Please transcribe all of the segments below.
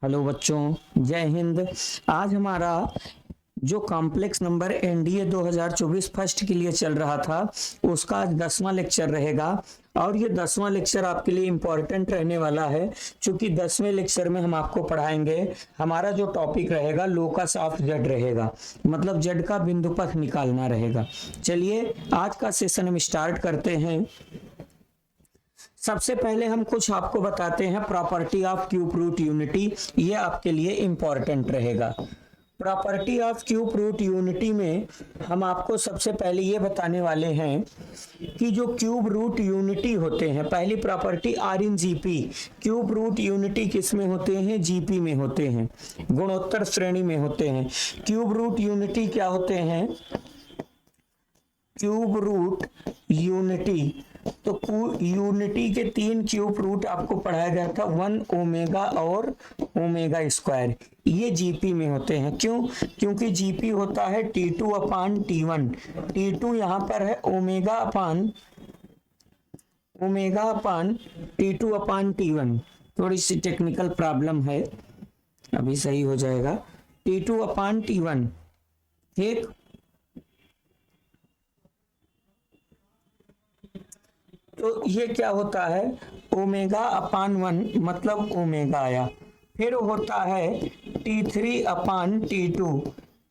Hello बच्चों, जय हिंद। आज हमारा जो कॉम्प्लेक्स नंबर एनडीए 2024 फर्स्ट के लिए चल रहा था उसका आज 10वां लेक्चर रहेगा। और ये 10वां लेक्चर आपके लिए इम्पोर्टेंट रहने वाला है, क्योंकि 10वें लेक्चर में हम आपको पढ़ाएंगे। हमारा जो टॉपिक रहेगा लोकस ऑफ जेड रहेगा, मतलब जेड का बिंदु पथ निकालना रहेगा। चलिए आज का सेशन हम स्टार्ट करते हैं। सबसे पहले हम कुछ आपको बताते हैं property of cube root unity, ये आपके लिए इंपॉर्टेंट रहेगा। Property of cube root unity में हम आपको सबसे पहले ये बताने वाले हैं कि जो क्यूब रूट यूनिटी होते हैं, पहली property are in GP. Cube root unity किस में होते हैं? जीपी में होते हैं, गुणोत्तर श्रेणी में होते हैं। क्यूब रूट यूनिटी क्या होते हैं? क्यूब रूट यूनिटी, तो यूनिटी के 3 क्यूब रूट आपको पढ़ाया गया था, 1 ओमेगा और ओमेगा स्क्वायर। ये जीपी में होते हैं। क्यों? क्योंकि जीपी होता है T2 अपान T1। T2 यहां पर है ओमेगा अपान T2 अपान T1। थोड़ी सी टेक्निकल प्रॉब्लम है, अभी सही हो जाएगा। T2 अपान T1, ठीक। तो ये क्या होता है? ओमेगा अपान 1, मतलब ओमेगा आया। फिर होता है T3 अपान T2।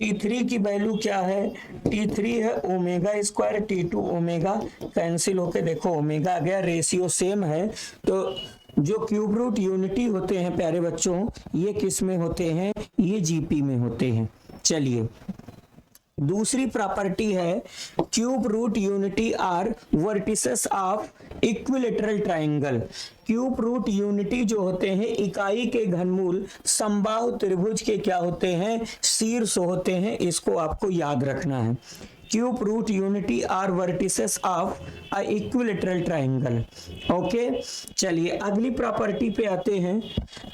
T3 की वैल्यू क्या है? T3 है omega square, T2 omega cancel होके देखो ओमेगा आ गया, रेशियो सेम है। तो जो क्यूब रूट यूनिटी होते हैं प्यारे बच्चों, ये किस में होते हैं? ये जीपी में होते हैं। चलिए दूसरी प्रॉपर्टी है cube root unity are vertices of equilateral triangle. Cube root unity जो होते हैं इकाई के घनमूल समबाहु त्रिभुज के क्या होते हैं? शीर्ष होते हैं। इसको आपको याद रखना है। Cube root unity are vertices of a equilateral triangle. Okay, चलिए अगली प्रॉपर्टी पे आते हैं।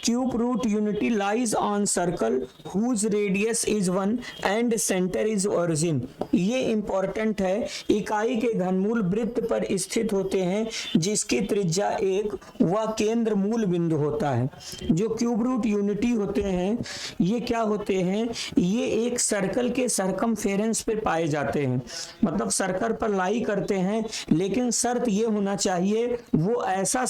Cube root unity lies on circle whose radius is 1 and centre is origin. ये इंपॉर्टेंट है। इकाई के घनमूल वृत्त पर स्थित होते हैं जिसकी त्रिज्या 1 व केंद्र मूल बिंदु होता है। जो क्यूब रूट यूनिटी होते हैं ये क्या होते हैं? ये एक सर्कल के सरकमफेरेंस पे पाए जाते हैं, मतलब सर्कल पर लाई करते हैं। लेकिन शर्त ये होना चाहिए वो ऐसा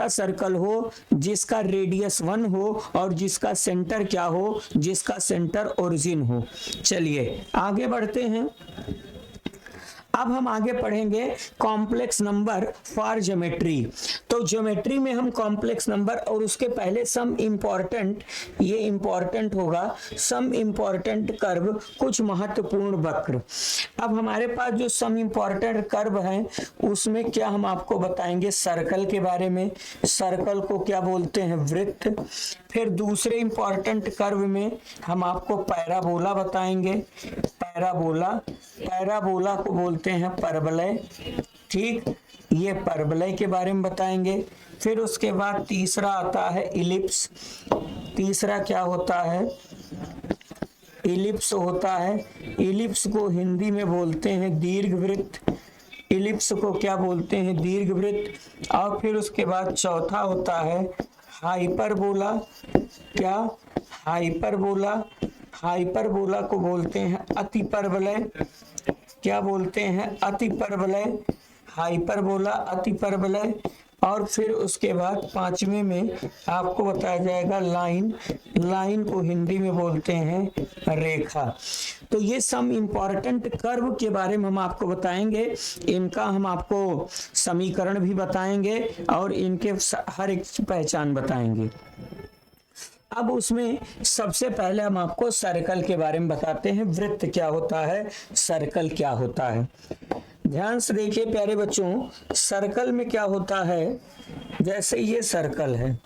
सर्कल हो जिसका रेडियस 1 हो और जिसका सेंटर क्या हो? जिसका सेंटर ओरिजिन हो। चलिए आगे बढ़ते हैं। अब हम आगे पढ़ेंगे कॉम्प्लेक्स नंबर फॉर ज्योमेट्री। तो ज्योमेट्री में हम कॉम्प्लेक्स नंबर और उसके पहले सम इंपॉर्टेंट, ये इंपॉर्टेंट होगा, सम इंपॉर्टेंट कर्व, कुछ महत्वपूर्ण वक्र। अब हमारे पास जो सम इंपॉर्टेंट कर्व हैं उसमें क्या हम आपको बताएंगे? सर्कल के बारे में। सर्कल को क्या बोलते हैं? वृत्त। फिर दूसरे इंपॉर्टेंट कर्व में हम आपको पैराबोला बताएंगे। पैराबोला को बोलते हैं परवलय, ठीक। ये परवलय के बारे में बताएंगे। फिर उसके बाद तीसरा आता है इलिप्स। तीसरा क्या होता है? इलिप्स होता है। इलिप्स को हिंदी में बोलते हैं दीर्घवृत्त। इलिप्स को क्या बोलते हैं? दीर्घवृत्त। और फिर उसके बाद चौथा होता है हाइपरबोला। क्या? हाइपरबोला। हाइपरबोला को बोलते हैं अतिपरवलय। क्या बोलते हैं? अतिपरवलय। हाइपरबोला, अतिपरवलय। और फिर उसके बाद पांचवें में आपको बताया जाएगा लाइन। लाइन को हिंदी में बोलते हैं रेखा। तो ये सम इंपॉर्टेंट कर्व के बारे में हम आपको बताएंगे। इनका हम आपको समीकरण भी बताएंगे और इनके हर एक पहचान बताएंगे। अब उसमें सबसे पहले हम आपको सर्कल के बारे में बताते हैं। वृत्त क्या होता है? सर्कल क्या होता है? ध्यान से देखिए प्यारे बच्चों, सर्कल में क्या होता है? जैसे ये सर्कल है,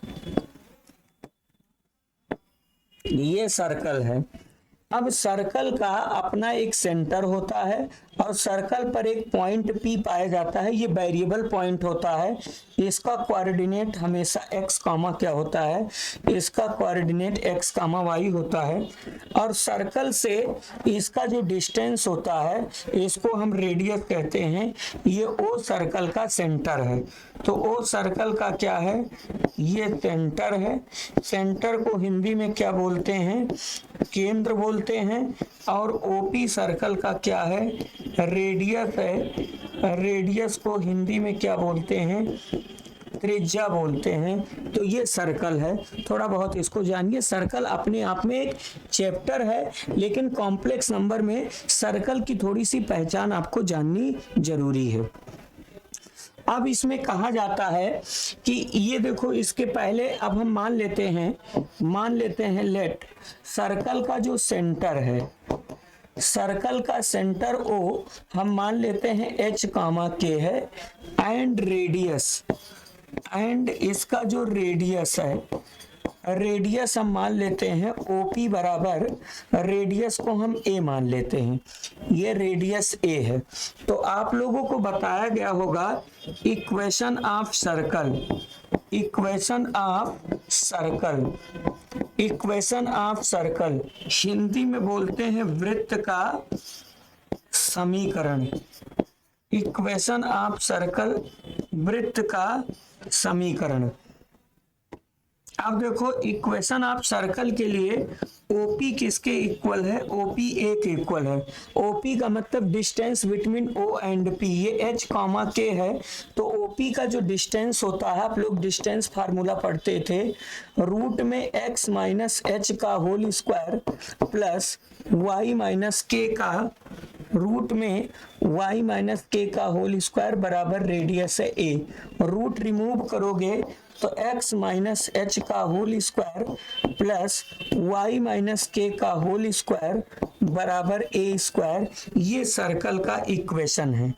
ये सर्कल है। अब सर्कल का अपना एक सेंटर होता है और सर्कल पर एक पॉइंट P पाया जाता है, ये वेरिएबल पॉइंट होता है, इसका कोऑर्डिनेट हमेशा x कामा क्या होता है, इसका कोऑर्डिनेट x कामा y होता है, और सर्कल से इसका जो डिस्टेंस होता है इसको हम रेडियस कहते हैं। ये O सर्कल का सेंटर है, तो O सर्कल का क्या है, ये सेंटर है। सेंटर को हिंदी में क्या बोलते हैं, केंद्र बोलते हैं। और OP सर्कल का क्या है, रेडियस है। रेडियस को हिंदी में क्या बोलते हैं, त्रिज्या बोलते हैं। तो ये सर्कल है, थोड़ा बहुत इसको जानिए। सर्कल अपने आप में एक चैप्टर है, लेकिन कॉम्प्लेक्स नंबर में सर्कल की थोड़ी सी पहचान आपको जाननी जरूरी है। अब इसमें कहा जाता है कि ये देखो, इसके पहले अब हम मान लेते हैं लेट सर्कल का जो सेंटर है, सर्कल का सेंटर O हम मान लेते हैं H कामा K है, एंड रेडियस, एंड इसका जो रेडियस है, रेडियस हम मान लेते हैं OP बराबर, रेडियस को हम A मान लेते हैं, ये रेडियस A है। तो आप लोगों को बताया गया होगा equation of circle, equation of circle, equation of circle Hindi में बोलते हैं वृत्त का समीकरण। इक्वेशन ऑफ सर्कल, वृत्त का समीकरण। अब देखो, इक्वेशन ऑफ सर्कल के लिए OP किसके इक्वल है, OP A के इक्वल है। OP का मतलब distance between O and P, ये H कामा K है। तो OP का जो डिस्टेंस होता है, आप लोग डिस्टेंस फार्मूला पढ़ते थे, रूट में x माइनस एच का whole square plus y minus K का रूट में y माइनस के का होल स्क्वायर बराबर रेडियस है A। रूट रिमूव करोगे तो x माइनस एच का whole square plus y minus K का होल स्क्वायर बराबर A स्क्वायर। ये सर्कल का इक्वेशन है,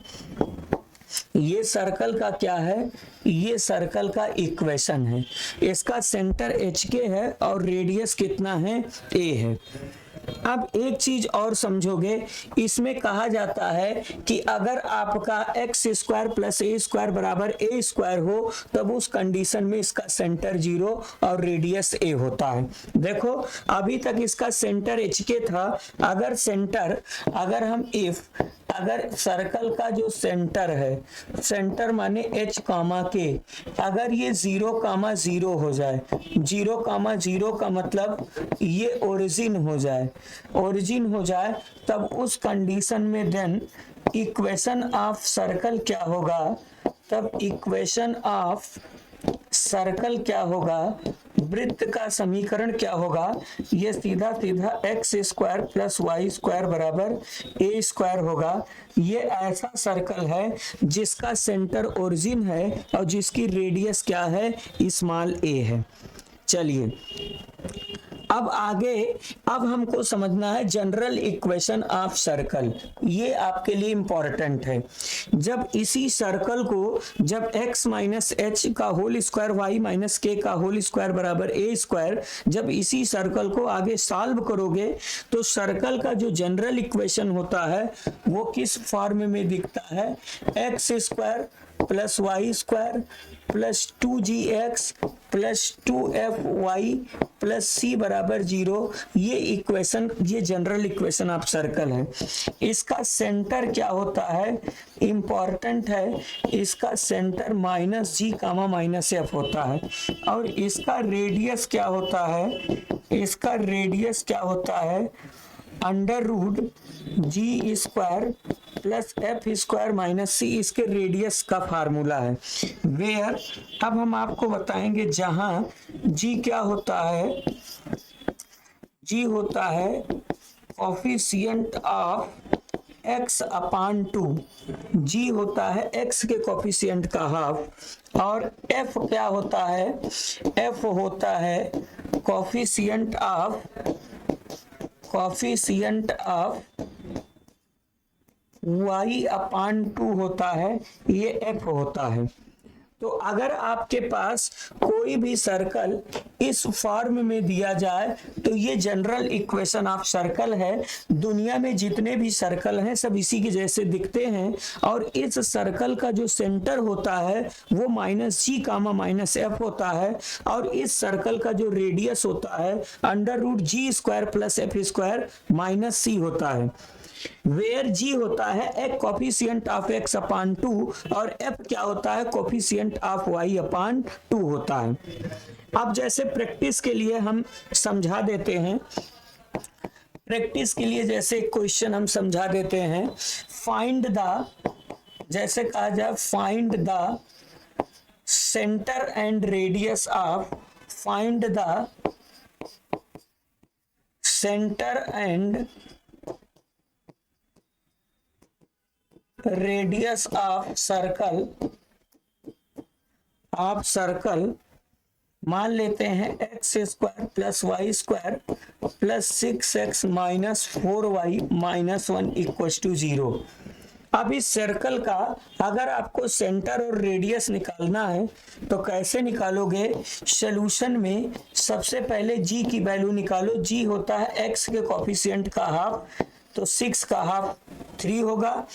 ये सर्कल का क्या है, ये सर्कल का इक्वेशन है। इसका सेंटर HK है और रेडियस कितना है, A है। अब एक चीज और समझोगे, इसमें कहा जाता है कि अगर आपका एक्स स्क्वायर प्लस ए स्क्वायर बराबर ए स्क्वायर हो, तब उस कंडीशन में इसका सेंटर 0 और रेडियस a होता है। देखो, अभी तक इसका सेंटर HK था। अगर हम अगर सर्कल का जो सेंटर है, सेंटर माने H कामा K, अगर ये 0,0 हो जाए, 0,0 का मतलब ये ओरिजिन हो जाए, तब उस कंडीशन में देन इक्वेशन ऑफ सर्कल क्या होगा, तब इक्वेशन ऑफ सर्कल क्या होगा, वृत्त का समीकरण क्या होगा, ये सीधा सीधा X square plus Y square बराबर ए स्क्वायर होगा। ये ऐसा सर्कल है जिसका सेंटर ओरिजिन है और जिसकी रेडियस क्या है, स्मॉल ए है। चलिए अब आगे, अब हमको समझना है जनरल इक्वेशन ऑफ सर्कल। ये आपके लिए इंपॉर्टेंट है। जब इसी सर्कल को, जब x माइनस एच का whole square y minus K का होल स्क्वायर बराबर ए स्क्वायर, जब इसी सर्कल को आगे सॉल्व करोगे तो सर्कल का जो जनरल इक्वेशन होता है वो किस फॉर्म में दिखता है, x square plus Y square plus 2gx plus 2fy plus c बराबर 0। ये इक्वेशन, ये जनरल इक्वेशन ऑफ सर्कल है। इसका सेंटर क्या होता है, इंपॉर्टेंट है, इसका सेंटर माइनस जी कामा माइनस एफ होता है। और इसका रेडियस क्या होता है, इसका रेडियस क्या होता है, under root g square plus f square minus c, इसके रेडियस का फार्मूला है। वेयर, अब हम आपको बताएंगे जहां जी क्या होता है, जी होता है कोफिशिएंट ऑफ x अपान 2, जी होता है x के कोफिशिएंट का हाफ, और f क्या होता है, f होता है कोफिशिएंट ऑफ y अपान 2 होता है, ये f होता है। तो अगर आपके पास कोई भी सर्कल इस फॉर्म में दिया जाए तो ये जनरल इक्वेशन ऑफ सर्कल है। दुनिया में जितने भी सर्कल हैं सब इसी के जैसे दिखते हैं, और इस सर्कल का जो सेंटर होता है वो -g, -f होता है, और इस सर्कल का जो रेडियस होता है √g² + f² - c होता है, वेयर g होता है एक कोफिशिएंट ऑफ x/2 और f क्या होता है कोफिशिएंट ऑफ y/2 होता है। अब जैसे प्रैक्टिस के लिए हम समझा देते हैं, प्रैक्टिस के लिए जैसे क्वेश्चन हम समझा देते हैं, फाइंड द, जैसे कहा जाए find the centre and radius of, find the centre and radius of circle, मान लेते हैं x² + y² + 6x - 4y - 1 = 0। अब इस सर्कल का अगर आपको सेंटर और रेडियस निकालना है तो कैसे निकालोगे? सॉल्यूशन में सबसे पहले g की वैल्यू निकालो। g होता है x के कोफिशिएंट का हाफ, तो 6 का हाफ 3 होगा।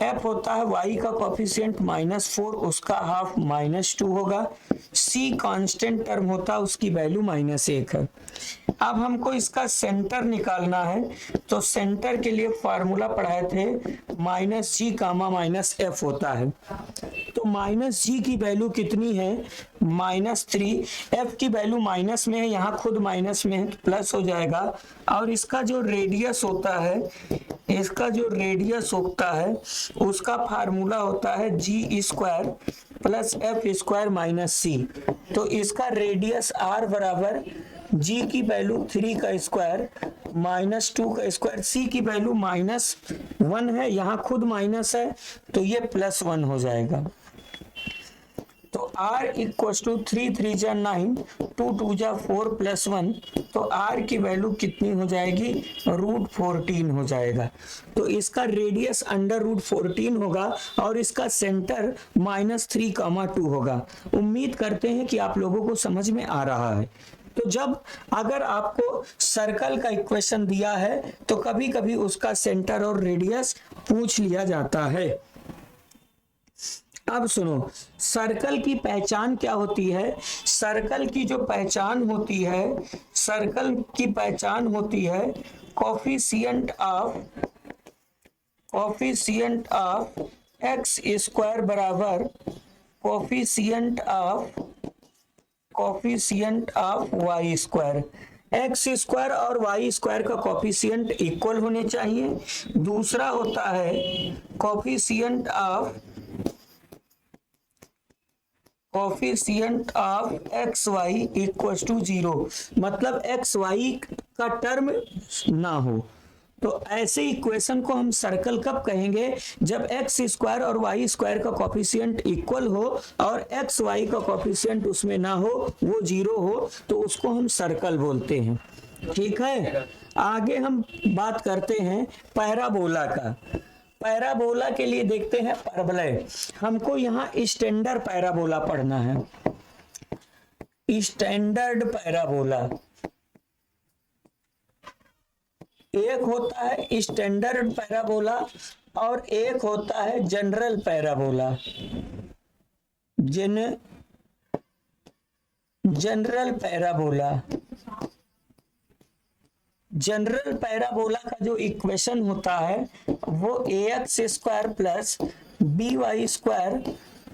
f होता है y का कोफिशिएंट -4, उसका हाफ -2 होगा। c कांस्टेंट टर्म होता है, उसकी वैल्यू -1 है। अब हमको इसका सेंटर निकालना है, तो सेंटर के लिए फार्मूला पढ़ाए थे -g, -f होता है। तो -g की वैल्यू कितनी है? -3। f की वैल्यू माइनस में है, यहाँ खुद माइनस में है तो प्लस हो जाएगा। और इसका जो रेडियस होता है, इसका जो रेडियस होता है उसका फार्मूला होता है g² + f² - c। तो इसका रेडियस r बराबर g की वैल्यू 3 का स्क्वायर -2 का स्क्वायर, c की वैल्यू -1 है, यहाँ खुद माइनस है तो ये +1 हो जाएगा। तो r = 3 3 जा 9, 2 2 जा 4 + 1, तो r की वैल्यू कितनी हो जाएगी? √14 हो जाएगा। तो इसका रेडियस √14 होगा और इसका सेंटर -3,2 होगा। उम्मीद करते हैं कि आप लोगों को समझ में आ रहा है। तो जब अगर आपको सर्कल का इक्वेशन दिया है तो कभी कभी उसका सेंटर और रेडियस पूछ लिया जाता है। अब सुनो, सर्कल की पहचान क्या होती है? सर्कल की जो पहचान होती है, सर्कल की पहचान होती है कोफिशिएंट ऑफ x² बराबर कोफिशिएंट ऑफ y²। x² और y² का कोफिशिएंट इक्वल होने चाहिए। दूसरा होता है कोफिशिएंट ऑफ xy = 0, मतलब xy का टर्म ना हो। तो ऐसे इक्वेशन को हम सर्कल कब कहेंगे? जब x² और y² का कोफिशिएंट इक्वल हो और xy का कोफिशिएंट उसमें ना हो, वो 0 हो, तो उसको हम सर्कल बोलते हैं। ठीक है, आगे हम बात करते हैं पैराबोला का। पैराबोला के लिए देखते हैं परवलय। हमको यहाँ स्टैंडर्ड पैराबोला पढ़ना है। स्टैंडर्ड पैराबोला, एक होता है स्टैंडर्ड पैराबोला और एक होता है जनरल पैराबोला। जनरल पैराबोला का जो इक्वेशन होता है वो ax² + by²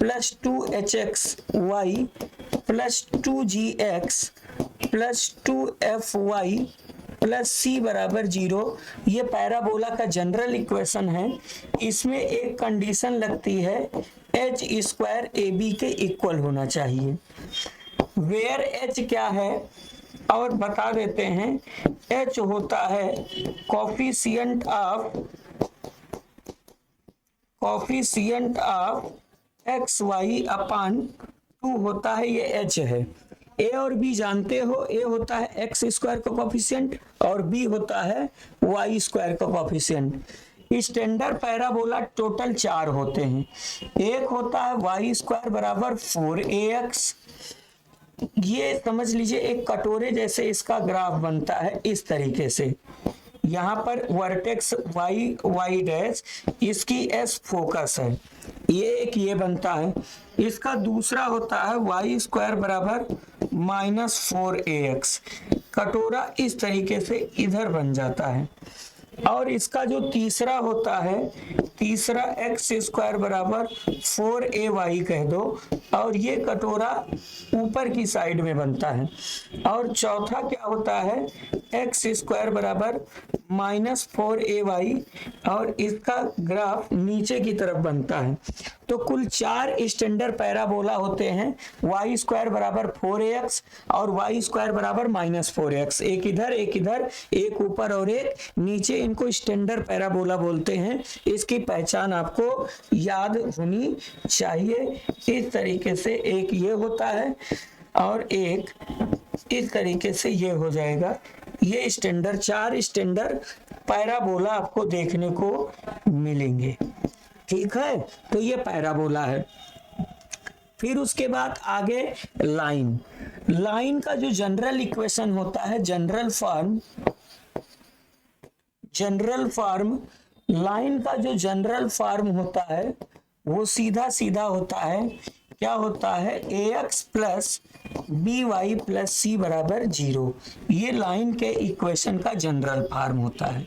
+ 2hxy + 2gx + 2fy + c = 0, ये पैराबोला का जनरल इक्वेशन है। इसमें एक कंडीशन लगती है, h² ab के इक्वल होना चाहिए। वेयर h क्या है और बता देते हैं। h होता है कोफिशिएंट ऑफ xy/2 होता है, ये h है। a और b जानते हो, a होता है x² का कोफिशिएंट और b होता है y² का कोफिशिएंट। स्टैंडर्ड पैराबोला टोटल 4 होते हैं। एक होता है y² बराबर 4ax, ये समझ लीजिए एक कटोरे जैसे इसका ग्राफ बनता है इस तरीके से। यहाँ पर वर्टेक्स y डैश, इसकी s फोकस है, ये बनता है। इसका दूसरा होता है y² बराबर -4ax, कटोरा इस तरीके से इधर बन जाता है। और इसका जो तीसरा होता है, तीसरा x² बराबर 4ay कह दो, और ये कटोरा ऊपर की साइड में बनता है। और चौथा क्या होता है, x² बराबर -4ay, और इसका ग्राफ नीचे की तरफ बनता है। तो कुल 4 स्टैंडर्ड पैराबोला होते हैं, y² बराबर 4ax और y² बराबर -4ax, एक इधर एक ऊपर और एक नीचे, इनको स्टैंडर्ड पैराबोला बोलते हैं। इसकी पहचान आपको याद होनी चाहिए। इस तरीके से एक ये होता है और एक इस तरीके से ये हो जाएगा। ये स्टैंडर्ड 4 स्टैंडर्ड पैराबोला आपको देखने को मिलेंगे, ठीक है। तो ये पैराबोला है। फिर उसके बाद आगे लाइन का जो जनरल इक्वेशन होता है, जनरल फॉर्म लाइन का जो जनरल फॉर्म होता है वो सीधा सीधा होता है। क्या होता है, ax plus by plus c बराबर 0, ये लाइन के इक्वेशन का जनरल फॉर्म होता है।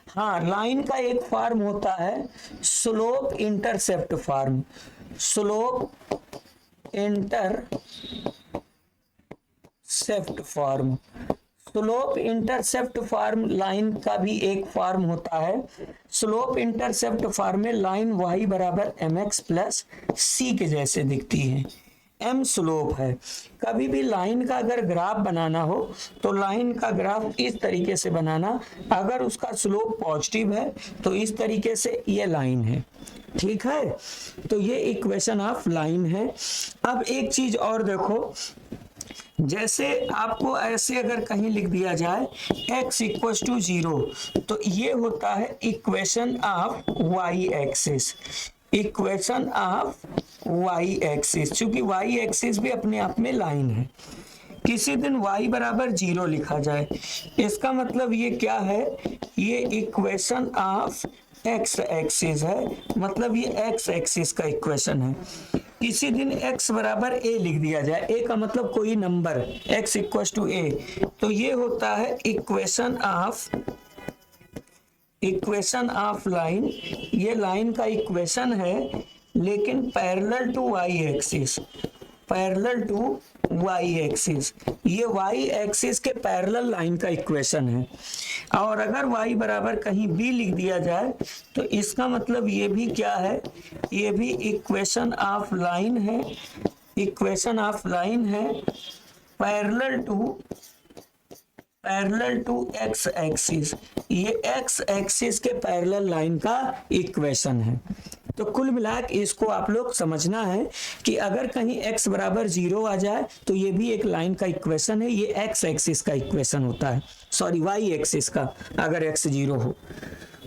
हाँ, लाइन का एक फॉर्म होता है slope intercept form. Slope intercept form line का भी एक फॉर्म होता है। स्लोप इंटरसेप्ट फॉर्म में लाइन y बराबर mx प्लस c के जैसे दिखती है। m स्लोप है। कभी भी लाइन का अगर ग्राफ बनाना हो तो लाइन का ग्राफ इस तरीके से बनाना, अगर उसका स्लोप पॉजिटिव है तो इस तरीके से ये लाइन है, ठीक है। तो ये इक्वेशन ऑफ लाइन है। अब एक चीज और देखो, जैसे आपको ऐसे अगर कहीं लिख दिया जाए x = 0, तो ये होता है equation of y axis. Equation of y axis, चूंकि y एक्सिस भी अपने आप में लाइन है। किसी दिन y बराबर 0 लिखा जाए, इसका मतलब ये क्या है, ये इक्वेशन ऑफ x एक्सिस है, मतलब ये x एक्सिस का इक्वेशन है। किसी दिन x बराबर a लिख दिया जाए, a का मतलब कोई नंबर, x = a, तो ये होता है इक्वेशन ऑफ लाइन। ये लाइन का इक्वेशन है लेकिन पैरेलल टू y एक्सिस, ये y एक्सिस के पैरेलल लाइन का इक्वेशन है। और अगर y बराबर कहीं b लिख दिया जाए तो इसका मतलब ये भी क्या है, ये भी इक्वेशन ऑफ लाइन है, पैरेलल टू x एक्सिस, ये x एक्सिस के पैरेलल लाइन का इक्वेशन है। तो कुल मिलाकर इसको आप लोग समझना है कि अगर कहीं x बराबर 0 आ जाए तो ये भी एक लाइन का इक्वेशन है, ये x एक्सिस का इक्वेशन होता है, सॉरी y एक्सिस का। अगर x 0 हो,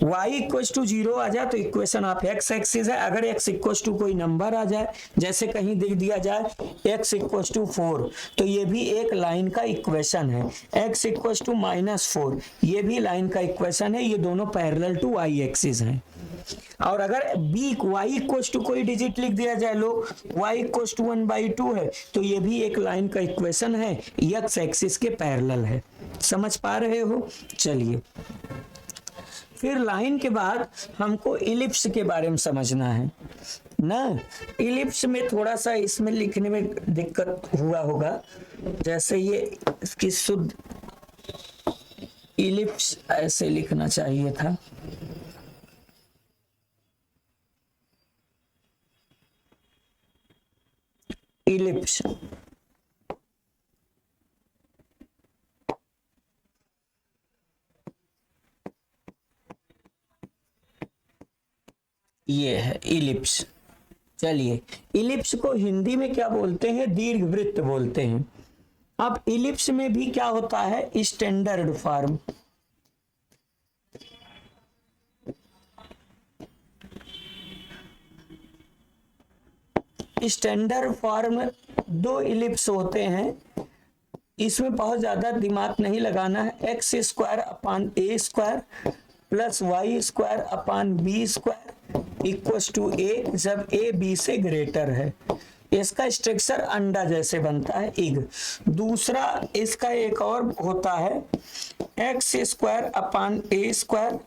y = 0 आ जाए तो इक्वेशन ऑफ x एक्सिस है। अगर x = कोई नंबर आ जाए, जैसे कहीं लिख दिया जाए x = 4, तो ये भी एक लाइन का इक्वेशन है। x = -4, ये भी लाइन का इक्वेशन है। ये दोनों पैरेलल टू y एक्सिस हैं। और अगर y = कोई डिजिट लिख दिया जाए, लो y = 1/2 है, तो ये भी एक लाइन का इक्वेशन है, x एक्सिस के पैरेलल है। समझ पा रहे हो? चलिए, फिर लाइन के बाद हमको इलिप्स के बारे में समझना है ना। इलिप्स में थोड़ा सा इसमें लिखने में दिक्कत हुआ होगा, जैसे ये इसकी शुद्ध इलिप्स ऐसे लिखना चाहिए था। इलिप्स ये है इलिप्स। चलिए, इलिप्स को हिंदी में क्या बोलते हैं, दीर्घवृत्त बोलते हैं। अब इलिप्स में भी क्या होता है, स्टैंडर्ड फॉर्म। स्टैंडर्ड फॉर्म दो इलिप्स होते हैं, इसमें बहुत ज्यादा दिमाग नहीं लगाना है। X square upon A square plus Y square upon B square equal to a, जब ए बी से ग्रेटर है। इसका स्ट्रक्चर अंडा जैसे बनता है, इग। दूसरा इसका एक और होता है, x square upon A square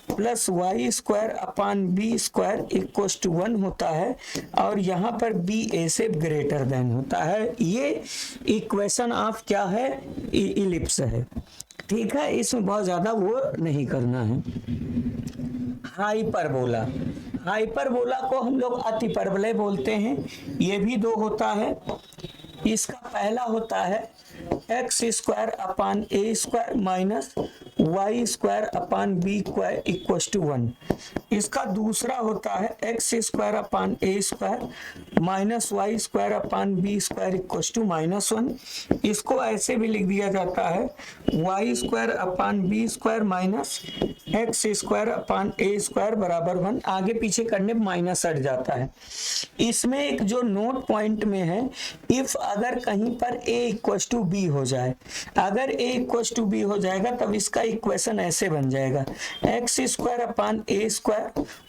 plus Y square upon B square equal to 1 होता है, और यहाँ पर बी ए से ग्रेटर देन होता है। ये इक्वेशन ऑफ क्या है, इलिप्स है। ठीक है, इसमें बहुत ज्यादा वो नहीं करना है। हाइपरबोला, हाइपरबोला को हम लोग अतिपरबले बोलते हैं। ये भी दो होता है। इसका पहला होता है x square upon A square minus Y square upon B square equal to 1। इसका दूसरा होता है x square upon A square minus Y square upon B square equal to -1। इसको ऐसे भी लिख दिया जाता है y square upon B square minus x square upon ए स्क्वायर बराबर 1। आगे पीछे करने पर माइनस हट जाता है। इसमें एक जो नोट पॉइंट में है, इफ अगर कहीं पर a इक्वल टू बी हो जाए, अगर a इक्वल टू बी हो जाएगा तब इसका इक्वेशन ऐसे बन जाएगा, एक्स स्क्वायर अपान ए स्क्वायर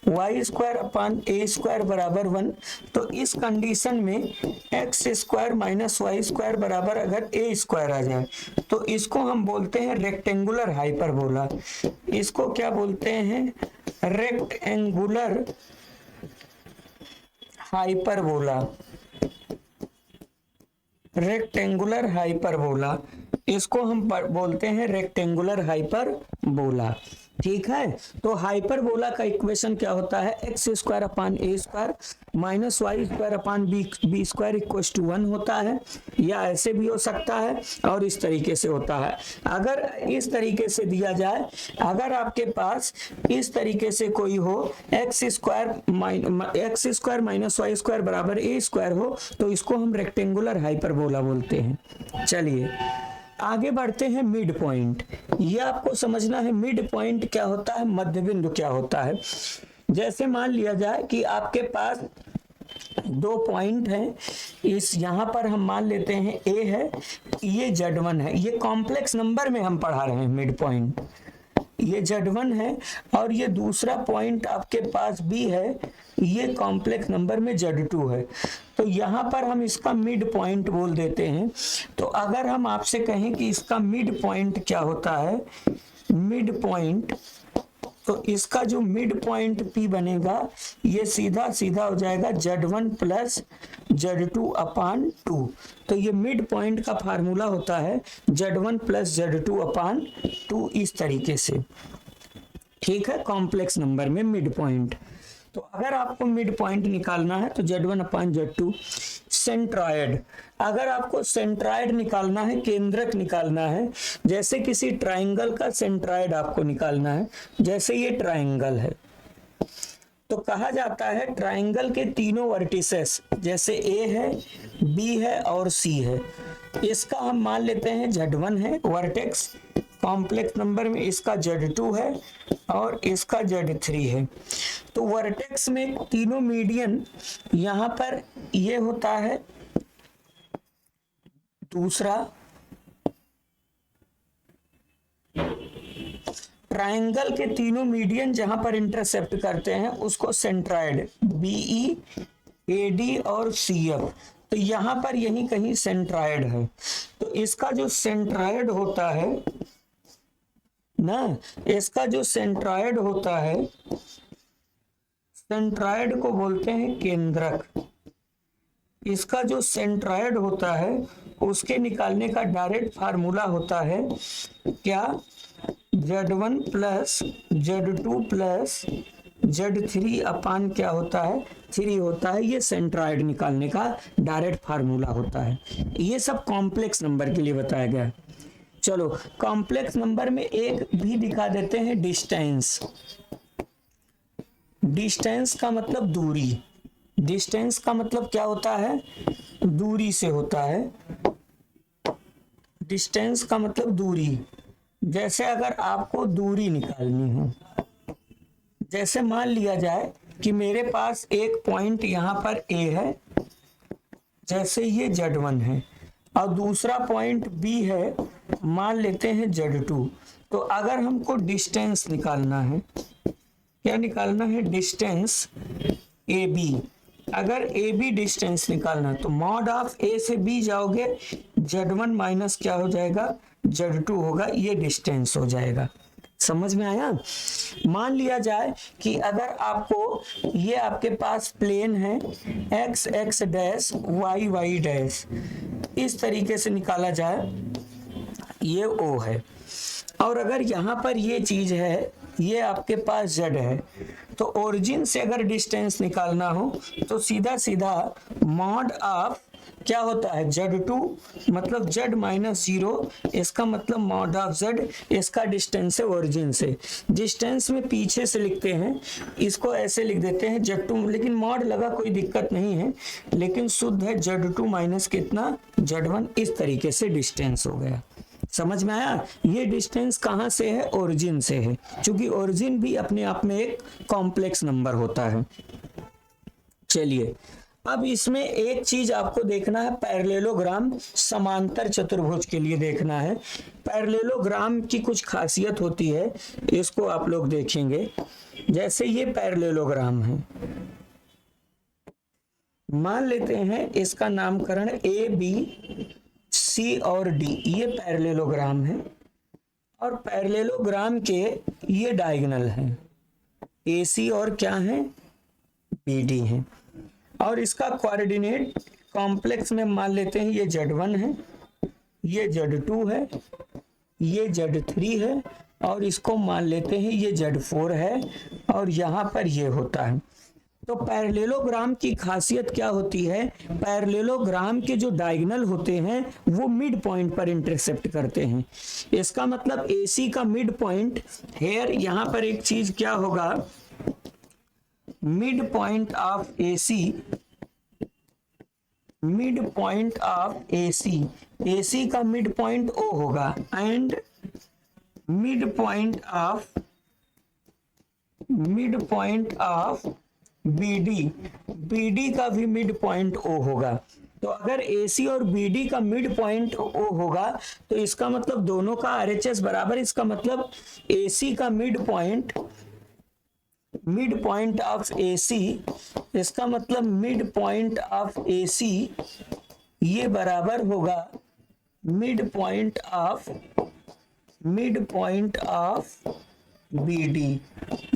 वाई स्क्वायर अपान ए स्क्वायर बराबर 1। तो इस कंडीशन में X square minus Y square बराबर अगर ए स्क्वायर आ जाए तो इसको हम बोलते हैं रेक्टेंगुलर हाइपरबोला। इसको क्या बोलते हैं, रेक्टेंगुलर हाइपरबोला। रेक्टेंगुलर हाइपरबोला, इसको हम बोलते हैं रेक्टेंगुलर हाइपरबोला। ठीक है, तो हाइपरबोला का इक्वेशन क्या होता है, x square upon A square minus Y square upon B square equal to 1 होता है, या ऐसे भी हो सकता है और इस तरीके से होता है। अगर इस तरीके से दिया जाए, अगर आपके पास इस तरीके से कोई हो X square minus Y square बराबर ए स्क्वायर हो, तो इसको हम रेक्टेंगुलर हाइपरबोला बोलते हैं। चलिए आगे बढ़ते हैं। मिड पॉइंट, ये आपको समझना है मिड पॉइंट क्या होता है, मध्य बिंदु क्या होता है। जैसे मान लिया जाए कि आपके पास दो पॉइंट हैं, इस यहाँ पर हम मान लेते हैं ए है, ये Z1 है। ये कॉम्प्लेक्स नंबर में हम पढ़ा रहे हैं मिड पॉइंट, ये Z1 है, और ये दूसरा पॉइंट आपके पास B है, ये कॉम्प्लेक्स नंबर में Z2 है। तो यहाँ पर हम इसका मिड पॉइंट बोल देते हैं। तो अगर हम आपसे कहें कि इसका मिड पॉइंट क्या होता है, मिड पॉइंट, तो इसका जो मिड पॉइंट P बनेगा, ये सीधा सीधा हो जाएगा Z1 प्लस Z2 अपान 2। तो ये मिड पॉइंट का फार्मूला होता है Z1 प्लस Z2 अपान 2, इस तरीके से। ठीक है, कॉम्प्लेक्स नंबर में मिड पॉइंट। तो अगर आपको मिड पॉइंट निकालना है तो Z1 अपान Z2। सेंट्रॉयड, अगर आपको सेंट्रॉयड निकालना है, केंद्रक निकालना है, जैसे किसी ट्राइंगल का सेंट्रॉयड आपको निकालना है, जैसे ये ट्राइंगल है, तो कहा जाता है ट्राइंगल के तीनों वर्टिसेस, जैसे ए है, बी है और सी है, इसका हम मान लेते हैं Z1 है वर्टेक्स, कॉम्प्लेक्स नंबर में इसका Z2 है और इसका Z3 है। तो वर्टेक्स में तीनों मीडियन, यहाँ पर ये होता है दूसरा, ट्राइंगल के तीनों मीडियन जहां पर इंटरसेप्ट करते हैं उसको सेंट्रॉयड, BE, AD और CF, तो यहां पर यही कहीं सेंट्रॉयड है। तो इसका जो सेंट्रॉयड होता है ना, इसका जो सेंट्रॉयड होता है, सेंट्रॉयड को बोलते हैं केंद्रक। इसका जो सेंट्रॉयड होता है उसके निकालने का डायरेक्ट फार्मूला होता है क्या, Z1 plus Z2 plus Z3 अपान क्या होता है, 3 होता है। ये सेंट्रॉयड निकालने का डायरेक्ट फार्मूला होता है। ये सब कॉम्प्लेक्स नंबर के लिए बताया गया है। चलो कॉम्प्लेक्स नंबर में एक भी दिखा देते हैं, डिस्टेंस। डिस्टेंस का मतलब दूरी, डिस्टेंस का मतलब क्या होता है, दूरी से होता है। डिस्टेंस का मतलब दूरी, जैसे अगर आपको दूरी निकालनी हो, जैसे मान लिया जाए कि मेरे पास एक पॉइंट यहाँ पर A है जैसे ये Z1 है और दूसरा पॉइंट B है, मान लेते हैं Z2। तो अगर हमको डिस्टेंस निकालना है, क्या निकालना है? Distance AB। अगर AB डिस्टेंस निकालना तो मॉड ऑफ A से B जाओगे, Z1 माइनस क्या हो जाएगा? Z2 होगा, ये डिस्टेंस हो जाएगा। समझ में आया? मान लिया जाए कि अगर आपको ये आपके पास प्लेन है x x dash y y dash, इस तरीके से निकाला जाए, ये O है, और अगर यहाँ पर ये चीज है, ये आपके पास Z है, तो ओरिजिन से अगर डिस्टेंस निकालना हो तो सीधा सीधा मॉड ऑफ क्या होता है? Z2 मतलब Z माइनस 0, इसका मतलब मॉड ऑफ Z, इसका डिस्टेंस है ओरिजिन से। डिस्टेंस में पीछे से लिखते हैं, इसको ऐसे लिख देते हैं Z2, लेकिन मॉड लगा कोई दिक्कत नहीं है, लेकिन शुद्ध है Z2 माइनस कितना? Z1। इस तरीके से डिस्टेंस हो गया। समझ में आया? ये डिस्टेंस कहाँ से है? ओरिजिन से है, क्योंकि ओरिजिन भी अपने आप में एक कॉम्प्लेक्स नंबर होता है। चलिए, अब इसमें एक चीज आपको देखना है, पैरेललोग्राम, समांतर चतुर्भुज के लिए देखना है। पैरेललोग्राम की कुछ खासियत होती है, इसको आप लोग देखेंगे। जैसे ये पैरेललोग्राम है, मान लेते हैं इसका नामकरण A B C और D, ये पैरेललोग्राम है, और पैरेललोग्राम के ये डायगोनल है, AC और क्या है? BD है, और इसका कोऑर्डिनेट कॉम्प्लेक्स में मान लेते हैं ये Z1 है, ये Z2 है, ये Z3 है, और इसको मान लेते हैं ये Z4 है, और यहाँ पर ये होता है। तो पैरेललोग्राम की खासियत क्या होती है? पैरेललोग्राम के जो डायगोनल होते हैं वो मिड पॉइंट पर इंटरसेप्ट करते हैं। इसका मतलब AC का मिड पॉइंट हेयर, यहाँ पर एक चीज क्या होगा? Mid point of AC, mid point of AC, AC का मिड पॉइंट O होगा, and mid point of BD, BD का भी मिड पॉइंट O होगा। तो अगर AC और BD का मिड पॉइंट O होगा तो इसका मतलब दोनों का RHS बराबर, इसका मतलब AC का मिड पॉइंट ऑफ AC, इसका मतलब मिड पॉइंट ऑफ AC ये बराबर होगा मिड पॉइंट ऑफ BD,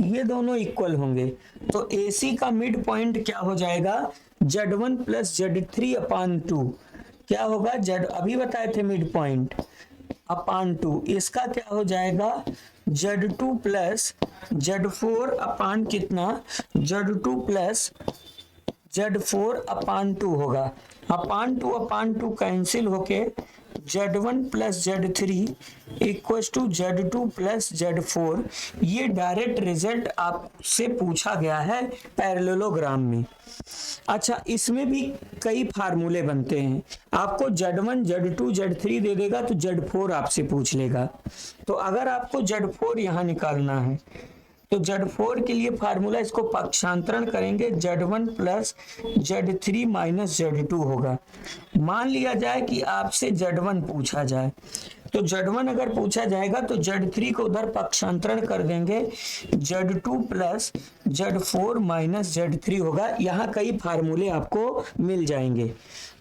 ये दोनों इक्वल होंगे। तो AC का मिड पॉइंट क्या हो जाएगा? Z1 प्लस Z3 अपान 2, क्या होगा? Z अभी बताए थे मिड पॉइंट, अपान 2, इसका क्या हो जाएगा? Z2 प्लस Z4 अपान कितना? Z2 प्लस Z4 अपान 2 होगा। अपान 2 कैंसिल होके Z1 plus Z3 equal to Z2 plus Z4, ये डायरेक्ट रिजल्ट आपसे पूछा गया है पैरेललोग्राम में। अच्छा, इसमें भी कई फार्मूले बनते हैं। आपको Z1 Z2 Z3 दे देगा तो Z4 आपसे पूछ लेगा। तो अगर आपको Z4 यहाँ निकालना है तो Z4 के लिए फार्मूला, इसको पक्षांतरण करेंगे, Z1 plus Z3 minus Z2 होगा। मान लिया जाए कि आपसे Z1 पूछा जाए, तो Z1 अगर पूछा जाएगा तो Z3 को उधर पक्षांतरण कर देंगे, Z2 plus Z4 minus Z3 होगा। यहाँ कई फार्मूले आपको मिल जाएंगे।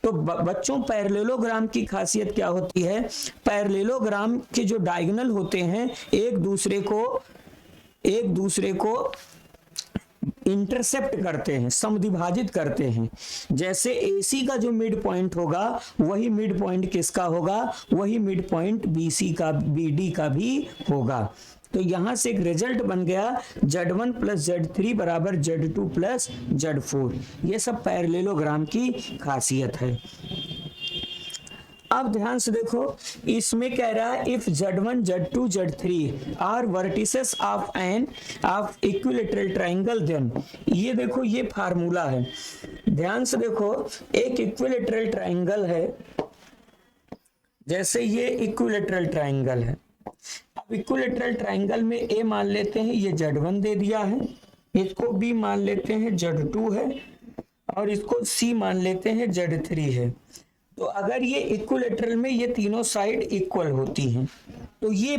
तो बच्चों, पैरेललोग्राम की खासियत क्या होती है? पैरेललोग्राम के जो डायगोनल होते हैं एक दूसरे को इंटरसेप्ट करते हैं, समद्विभाजित करते हैं। जैसे AC का जो मिड पॉइंट होगा वही मिड पॉइंट किसका होगा? वही मिड पॉइंट BC का, BD का भी होगा। तो यहां से एक रिजल्ट बन गया Z1 प्लस Z3 बराबर Z2 प्लस Z4। ये सब पैरेललोग्राम की खासियत है। अब ध्यान से देखो, इसमें कह रहा है if Z1 Z2 Z3 are vertices of equilateral triangle, then, ये देखो ये फार्मूला है। ध्यान से देखो, एक इक्विलैटरल ट्रायंगल है, जैसे ये इक्विलैटरल ट्रायंगल है। अब इक्विलैटरल ट्रायंगल में A मान लेते हैं, ये Z1 दे दिया है, इसको B मान लेते हैं Z2 है, और इसको C मान लेते हैं, Z3 है। तो अगर ये इक्विलेटरल में ये तीनों साइड इक्वल होती हैं तो ये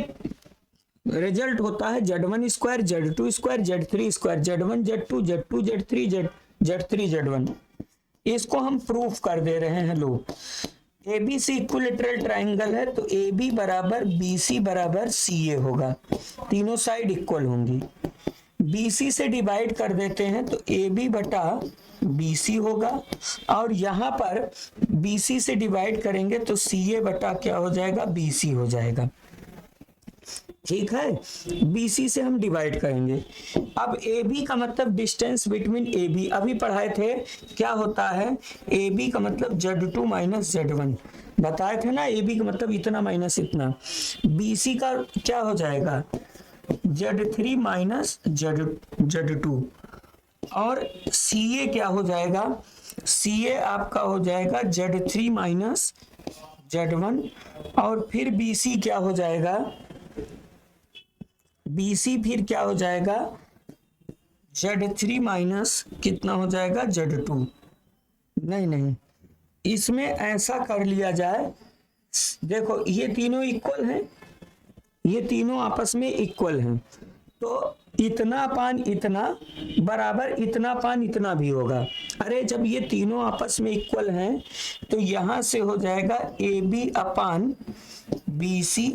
रिजल्ट होता है Z1 square, Z2 square, Z3 square, Z1 Z2 Z2 Z3 Z3 Z1। इसको हम प्रूफ कर दे रहे हैं। लो, ABC इक्विलेटरल ट्राइंगल है तो AB बराबर BC बराबर CA होगा, तीनों साइड इक्वल होंगी। BC से डिवाइड कर देते हैं तो AB बटा BC होगा, और यहाँ पर BC से डिवाइड करेंगे तो CA बटा क्या हो जाएगा, BC हो जाएगा। ठीक है, BC से हम डिवाइड करेंगे। अब AB का मतलब डिस्टेंस बिटवीन AB, अभी पढ़ाए थे क्या होता है, AB का मतलब Z2 माइनस Z1 बताए थे ना, AB का मतलब इतना माइनस इतना। BC का क्या हो जाएगा, Z3 माइनस Z2, और CA क्या हो जाएगा, CA आपका हो जाएगा Z3 माइनस Z1, और फिर BC क्या हो जाएगा, BC फिर क्या हो जाएगा, Z3 माइनस कितना हो जाएगा, Z2। नहीं, इसमें ऐसा कर लिया जाए, देखो ये तीनों इक्वल हैं, ये तीनों आपस में इक्वल हैं, तो इतना पान इतना बराबर इतना पान इतना भी होगा। अरे जब ये तीनों आपस में इक्वल हैं तो यहां से हो जाएगा AB अपान BC,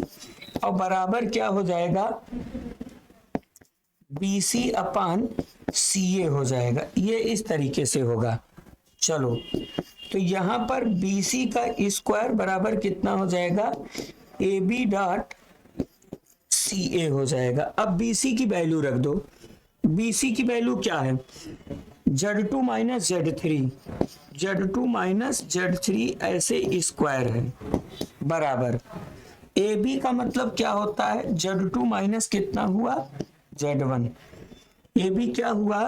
और बराबर क्या हो जाएगा, BC अपान CA हो जाएगा। ये इस तरीके से होगा। चलो, तो यहां पर BC का स्क्वायर बराबर कितना हो जाएगा, AB डॉट CA हो जाएगा। अब BC की वैल्यू रख दो, BC की वैल्यू क्या है, Z2 minus Z3, Z2 minus Z3 ऐसे स्क्वायर है, बराबर AB का मतलब क्या होता है, Z2 माइनस कितना हुआ, Z1। AB क्या हुआ,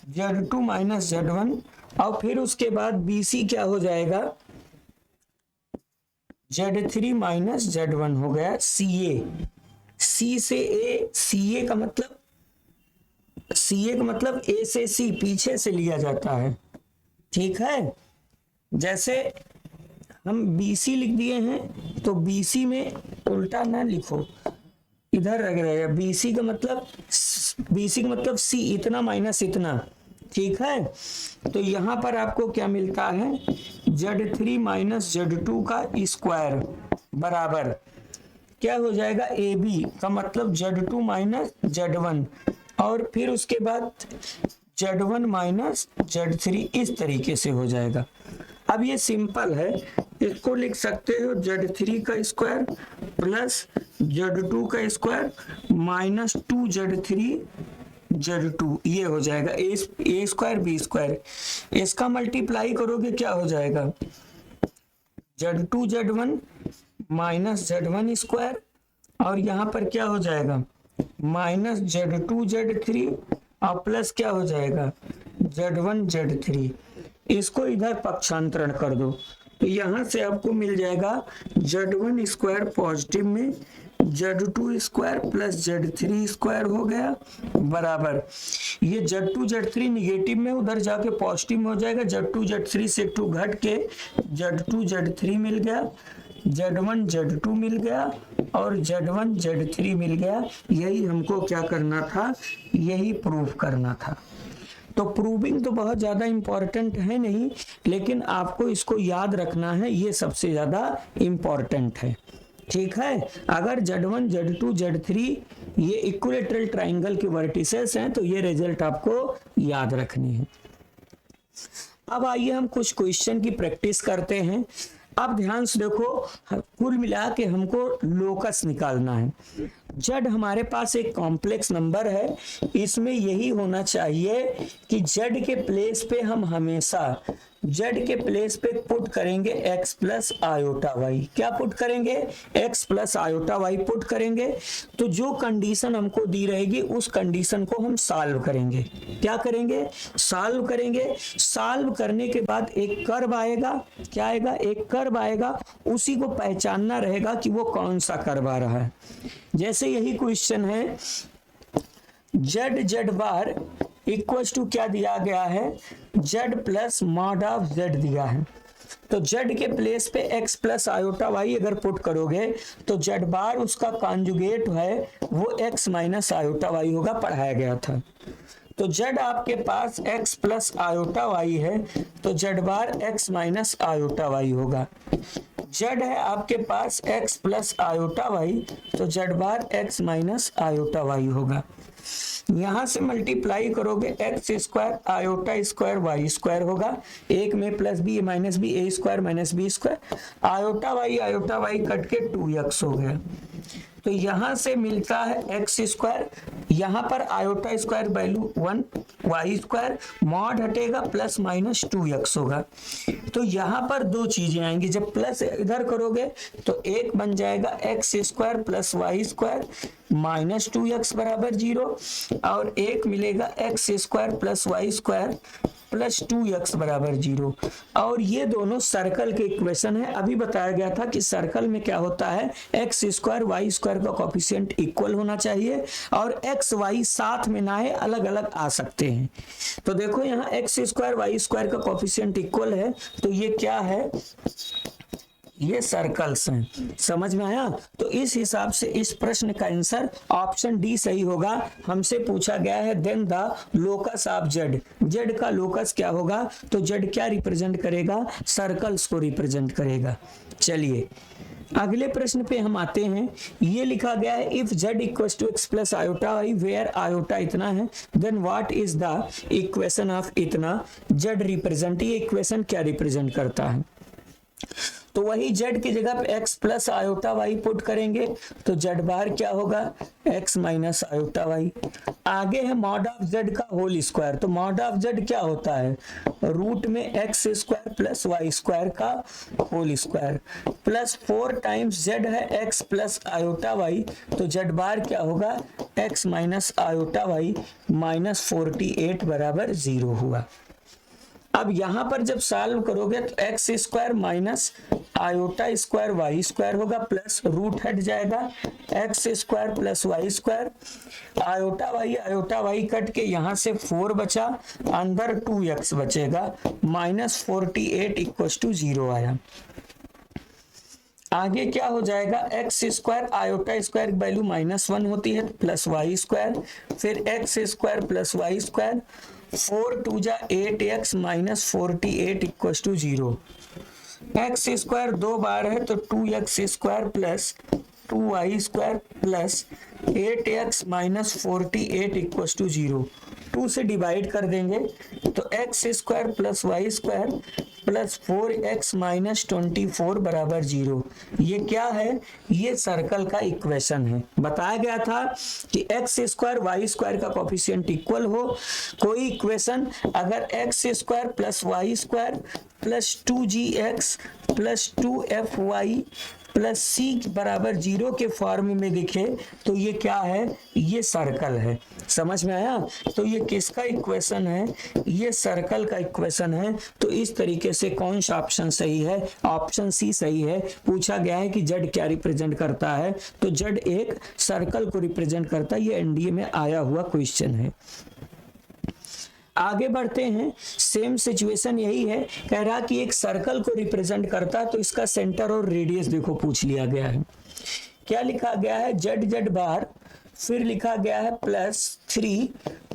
Z2 माइनस Z1, और फिर उसके बाद BC क्या हो जाएगा, Z3 माइनस Z1 हो गया। CA, C से A, CA का मतलब A से C पीछे से लिया जाता है। ठीक है, जैसे हम BC लिख दिए हैं तो BC में उल्टा ना लिखो, इधर रख रहेगा। BC का मतलब C इतना माइनस इतना। ठीक है, तो यहां पर आपको क्या मिलता है, Z3 माइनस Z2 का स्क्वायर बराबर क्या हो जाएगा, AB का मतलब Z2 माइनस Z1, और फिर उसके बाद Z1 माइनस Z3, इस तरीके से हो जाएगा। अब ये सिंपल है, इसको लिख सकते हो Z3 का स्क्वायर प्लस Z2 का स्क्वायर माइनस 2Z3 Z2, ये हो जाएगा A स्क्वायर B स्क्वायर। इसका मल्टीप्लाई करोगे क्या हो जाएगा, Z2 Z1 minus Z1 square, और यहाँ पर क्या हो जाएगा, माइनस Z2 Z3, और प्लस क्या हो जाएगा, Z1 Z3। इसको इधर पक्षांतरण कर दो तो यहाँ से आपको मिल जाएगा Z1 स्क्वायर पॉजिटिव में, Z2 square plus Z3 square हो गया, बराबर ये Z2 Z3 निगेटिव में उधर जाके पॉजिटिव में हो जाएगा। Z2 Z3 से 2 घट के Z2 Z3 मिल गया, Z1 Z2 मिल गया, और Z1 Z3 मिल गया। यही हमको क्या करना था, यही प्रूफ करना था। तो प्रूविंग तो बहुत ज़्यादा इम्पॉर्टेंट है नहीं, लेकिन आपको इसको याद रखना है, ये सबसे ज़्यादा इम्पॉर्टेंट है। ठीक है, अगर Z1 Z2 Z3 ये इक्विलेटरल ट्राइंगल के वर्टिसेस हैं तो ये रिजल्ट आपको याद रखनी है। अब आइए हम कुछ क्वेश्चन की प्रैक्टिस करते हैं। अब ध्यान से देखो, कुल मिला के हमको लोकस निकालना है। जेड हमारे पास एक कॉम्प्लेक्स नंबर है, इसमें यही होना चाहिए कि जेड के प्लेस पे हम हमेशा जेड के प्लेस पे पुट करेंगे x प्लस आयोटा वाई। क्या पुट करेंगे, x plus iota Y put करेंगे। तो जो कंडीशन हमको दी रहेगी उस कंडीशन को हम सॉल्व करेंगे। क्या करेंगे, सॉल्व करेंगे। सॉल्व करने के बाद एक कर्व आएगा। क्या आएगा, एक कर्व आएगा। उसी को पहचानना रहेगा कि वो कौन सा कर्व आ रहा है। जैसे यही क्वेश्चन है, Z Z bar equals to क्या दिया गया है, z plus mod of z दिया है। तो z के प्लेस पे x प्लस आयोटा वाई अगर पुट करोगे तो z बार उसका कॉन्जुगेट है वो x माइनस आयोटा वाई होगा, पढ़ाया गया था। तो z आपके पास x प्लस आयोटा वाई है तो z bar x minus iota y होगा। z है आपके पास x प्लस आयोटा वाई तो z bar x minus iota y होगा। यहां से मल्टीप्लाई करोगे x square iota square Y square होगा, एक में प्लस बी माइनस बी ए square minus B square, iota Y cut के 2x हो गया। तो यहां से मिलता है एक्स स्क्वायर, यहां पर iota square value 1, Y square mod हटेगा प्लस माइनस 2x होगा। तो यहां पर दो चीजें आएंगी, जब प्लस इधर करोगे तो एक बन जाएगा X square plus Y square minus 2x बराबर 0 और एक मिलेगा X square plus Y square plus 2x बराबर 0। और ये दोनों सर्कल के इक्वेशन है। अभी बताया गया था कि सर्कल में क्या होता है, एक्स स्क्वायर वाई स्क्वायर का कोफिशिएंट इक्वल होना चाहिए और एक्स वाई साथ में ना है, अलग अलग आ सकते हैं। तो देखो यहाँ एक्स स्क्वायर वाई स्क्वायर का कोफिशिएंट इक्वल है तो ये क्या है, ये सर्कल्स हैं। समझ में आया? तो इस हिसाब से इस प्रश्न का आंसर ऑप्शन डी सही होगा। हमसे पूछा गया है then the locus of Z, Z का लोकस क्या होगा, तो जेड क्या रिप्रेजेंट करेगा, सर्कल्स को रिप्रेजेंट करेगा। चलिए अगले प्रश्न पे हम आते हैं। ये लिखा गया है if z equals to x plus iota Y where iota इतना है then what is the equation of इतना z रिप्रेजेंट, ये इक्वेशन क्या रिप्रेजेंट करता है। तो वही z की जगह पे x plus iota Y put करेंगे तो z बार क्या होगा, x माइनस आयोटा वाई। आगे है मॉड ऑफ z का होल स्क्वायर, तो मॉड ऑफ z क्या होता है, रूट में x square plus Y square का whole square plus 4 times z है x प्लस आयोटा वाई तो z बार क्या होगा, x minus iota y minus 48 बराबर 0 हुआ। अब यहां पर जब सॉल्व करोगे तो X square minus iota square Y square होगा प्लस रूट हट जाएगा X square plus Y square, iota Y cut के यहां से 4 बचा, अंदर 2x बचेगा माइनस 48 इक्वल टू 0 आया। आगे क्या हो जाएगा, एक्स स्क्वायर आयोटा स्क्वायर की वैल्यू -1 होती है प्लस वाई स्क्वायर, फिर X square plus Y square 4 2 जा 8x minus 48 equal to 0। X square 2 बार है तो 2x square plus 2y square plus 8x minus 48 equal to 0। 2 से डिवाइड कर देंगे तो X square plus Y square plus 4x minus 24 बराबर 0। ये क्या है, ये सर्कल का इक्वेशन है। बताया गया था कि एक्स स्क्वायर वाई स्क्वायर का कोफिशिएंट इक्वल हो, कोई इक्वेशन अगर x square plus Y square plus 2gx plus 2fy plus c बराबर 0 के फॉर्म में दिखे तो ये क्या है, ये सर्कल है। समझ में आया? तो ये किसका इक्वेशन है, ये सर्कल का इक्वेशन है। तो इस तरीके से कौन सा ऑप्शन सही है, ऑप्शन सी सही है। पूछा गया है कि जेड क्या रिप्रेजेंट करता है, तो जेड एक सर्कल को रिप्रेजेंट करता है। ये एनडीए में आया हुआ क्वेश्चन है। आगे बढ़ते हैं, सेम सिचुएशन यही है, कह रहा कि एक सर्कल को रिप्रेजेंट करता है तो इसका सेंटर और रेडियस देखो पूछ लिया गया है। क्या लिखा गया है, जेड जेड बार, फिर लिखा गया है +3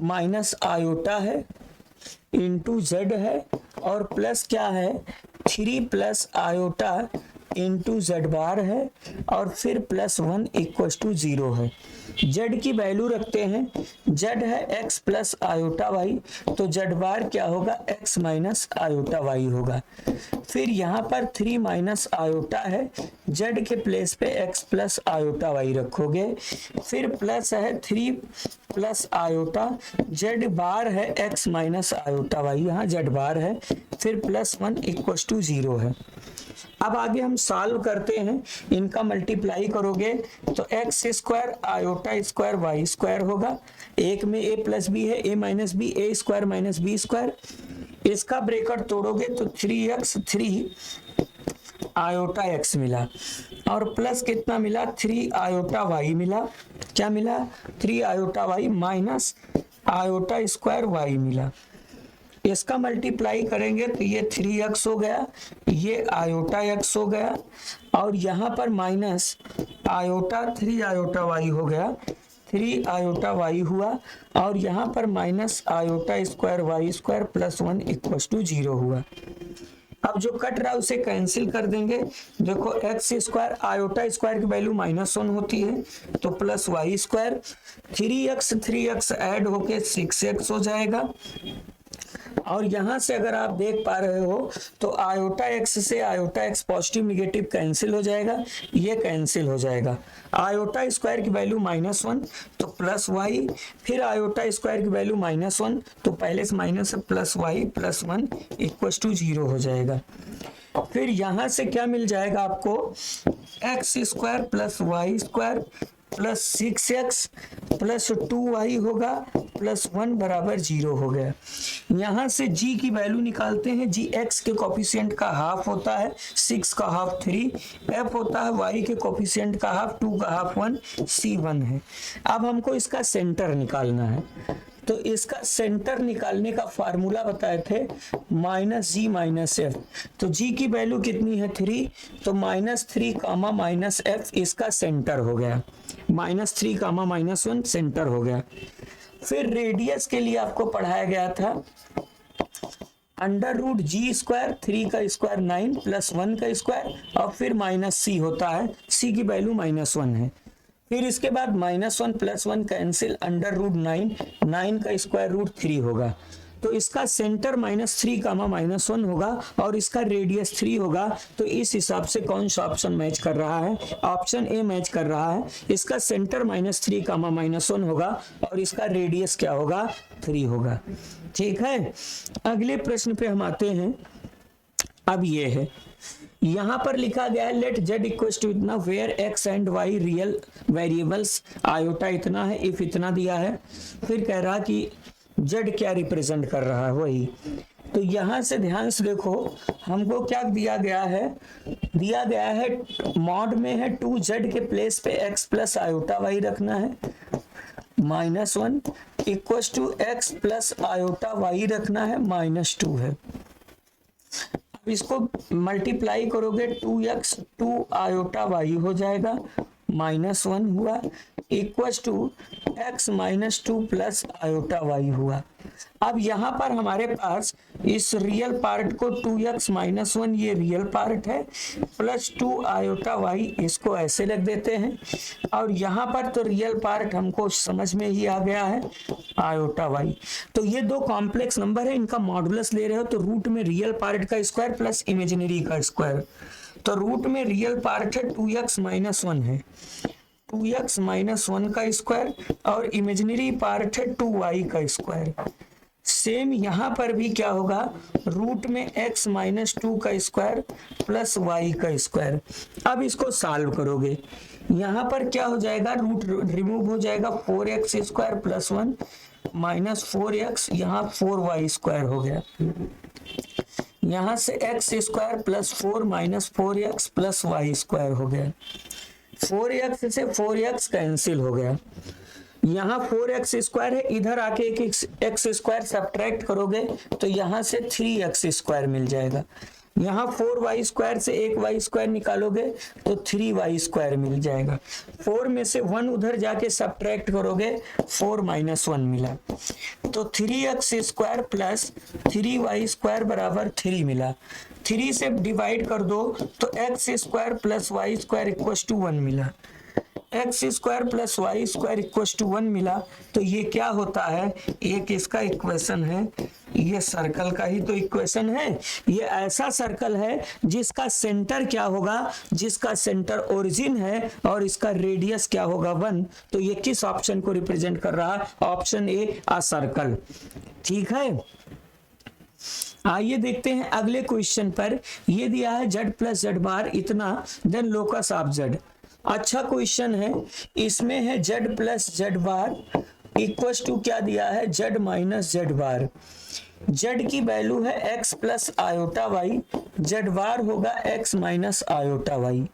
माइनस आयोटा है इंटू जेड है और प्लस क्या है 3 प्लस आयोटा इंटू जेड बार है और फिर +1 इक्वल टू 0 है। जेड की वैल्यू रखते हैं, जेड है एक्स प्लस आयोटा वाई तो जेड बार क्या होगा, एक्स माइनस आयोटा वाई होगा। फिर यहाँ पर 3 माइनस आयोटा है, जेड के प्लेस पे एक्स प्लस आयोटा वाई रखोगे, फिर प्लस है 3 प्लस आयोटा, जेड बार है एक्स माइनस आयोटा वाई, यहाँ जेड बार है, फिर +1 इक्वल टू 0 है। अब आगे हम सॉल्व करते हैं, इनका मल्टीप्लाई करोगे तो X square iota square Y square होगा, एक में a प्लस बी है, a minus B, A square minus B square, इसका ब्रैकेट तोड़ोगे तो 3x 3 आयोटा x मिला और प्लस कितना मिला 3 आयोटा y मिला, क्या मिला 3 iota y minus iota square Y मिला। इसका मल्टीप्लाई करेंगे तो ये 3x हो गया, ये आयोटा x हो गया, और यहाँ पर माइनस आयोटा 3 आयोटा y हो गया, 3 आयोटा y हुआ, और यहाँ पर minus iota square Y square plus 1 equal to 0 हुआ। अब जो कट रहा है उसे कैंसिल कर देंगे। देखो एक्स स्क्वायर आयोटा स्क्वायर की वैल्यू -1 होती है, तो plus Y square, 3x add होके 6x हो जाएगा। और यहाँ से अगर आप देख पा रहे हो तो आयोटा एक्स से iota x positive negative cancel हो जाएगा, ये कैंसिल हो जाएगा। आयोटा स्क्वायर की वैल्यू -1 तो प्लस वाई, फिर आयोटा स्क्वायर की वैल्यू -1 तो पहले से minus plus Y plus 1 equal to 0 हो जाएगा। फिर यहाँ से क्या मिल जाएगा आपको, X square plus Y square plus 6x plus 2y होगा प्लस 1 बराबर 0 हो गया। यहाँ से g की वैल्यू निकालते हैं। g x के कोफिशिएंट का हाफ होता है, 6 का हाफ 3, f होता है y के कोफिशिएंट का हाफ, 2 का हाफ 1, c 1 है। अब हमको इसका सेंटर निकालना है, तो इसका सेंटर निकालने का फार्मूला बताए थे -g-f। तो g की वैल्यू कितनी है 3, तो -3 कामा -f इसका सेंटर हो गया, -3 कामा -1 सेंटर हो गया। फिर रेडियस के लिए आपको पढ़ाया गया था √g स्क्वायर, 3 का स्क्वायर 9 प्लस 1 का स्क्वायर, और फिर -c होता है, c की वैल्यू -1 है। फिर इसके बाद -1 प्लस 1 कैंसिल, √9, 9 का स्क्वायर रूट 3 होगा। तो इसका सेंटर -3 कामा -1 होगा और इसका रेडियस 3 होगा। तो इस हिसाब से कौन सा ऑप्शन मैच कर रहा है, ऑप्शन ए मैच कर रहा है। इसका सेंटर -3 कामा -1 होगा और इसका रेडियस क्या होगा, 3 होगा। ठीक है, अगले प्रश्न पे हम आते हैं। अब ये है, यहाँ पर लिखा गया है लेट z इक्वल्स टू इतना where x and y real variables, iota इतना है, इफ इतना दिया है। फिर कह रहा कि z क्या रिप्रेजेंट कर रहा है, वही। तो यहाँ से ध्यान से देखो, हमको क्या दिया गया है, दिया गया है मॉड में है 2z के प्लेस पे x प्लस आयोटा y रखना है, -1 equals to x plus iota y रखना है, -2 है। इसको मल्टीप्लाई करोगे 2x 2 आयोटा y हो जाएगा, -1 हुआ, equals to x -2 plus iota y हुआ। अब यहाँ पर हमारे पास इस रियल पार्ट को 2x -1 ये रियल पार्ट है, प्लस 2 आयोटा y इसको ऐसे रख देते हैं। और यहाँ पर तो रियल पार्ट हमको समझ में ही आ गया है, आयोटा y। तो ये दो कॉम्प्लेक्स नंबर है, इनका मॉडुलस ले रहे हो तो रूट में रियल पार्ट का स्क्वायर प्लस इमेजिनरी का स्क्वायर। तो रूट में रियल पार्ट है 2x -1 है, 2x -1 का स्क्वायर, और इमेजिनरी पार्ट है 2y का स्क्वायर। सेम यहाँ पर भी क्या होगा, रूट में x -2 का स्क्वायर प्लस y का स्क्वायर। अब इसको सॉल्व करोगे, यहाँ पर क्या हो जाएगा, रूट रिमूव हो जाएगा, 4x स्क्वायर प्लस 1 -4x, यहाँ 4y स्क्वायर हो गया। यहाँ से x square plus 4 -4x plus y square हो गया। 4x से 4x कैंसिल हो गया। यहाँ 4x स्क्वायर है, इधर आके एक x स्क्वायर सब्ट्रैक्ट करोगे तो यहाँ से 3x स्क्वायर मिल जाएगा। यहाँ 4y स्क्वायर से एक y स्क्वायर निकालोगे तो 3y स्क्वायर मिल जाएगा। 4 में से 1 उधर जाके सब्ट्रैक्ट करोगे, 4 -1 मिला। तो 3x square plus 3y square बराबर 3 मिला। 3 से डिवाइड कर दो तो x square plus y square equal to 1 मिला। X square plus Y square equal to 1 मिला। तो ये क्या होता है, एक इसका इक्वेशन है, ये सर्कल का ही तो इक्वेशन है। ये ऐसा सर्कल है जिसका सेंटर क्या होगा, जिसका सेंटर ओरिजिन है और इसका रेडियस क्या होगा 1। तो ये किस ऑप्शन को रिप्रेजेंट कर रहा है, ऑप्शन ए अ सर्कल। ठीक है, आइए देखते हैं अगले क्वेश्चन पर। ये दिया है z प्लस जेड बार इतना, देन लोकस ऑफ z। अच्छा क्वेश्चन है, इसमें है z plus z bar equal to क्या दिया है, z minus z bar. z की वैल्यू है x plus iota y, z bar होगा x माइनस आयोटा y।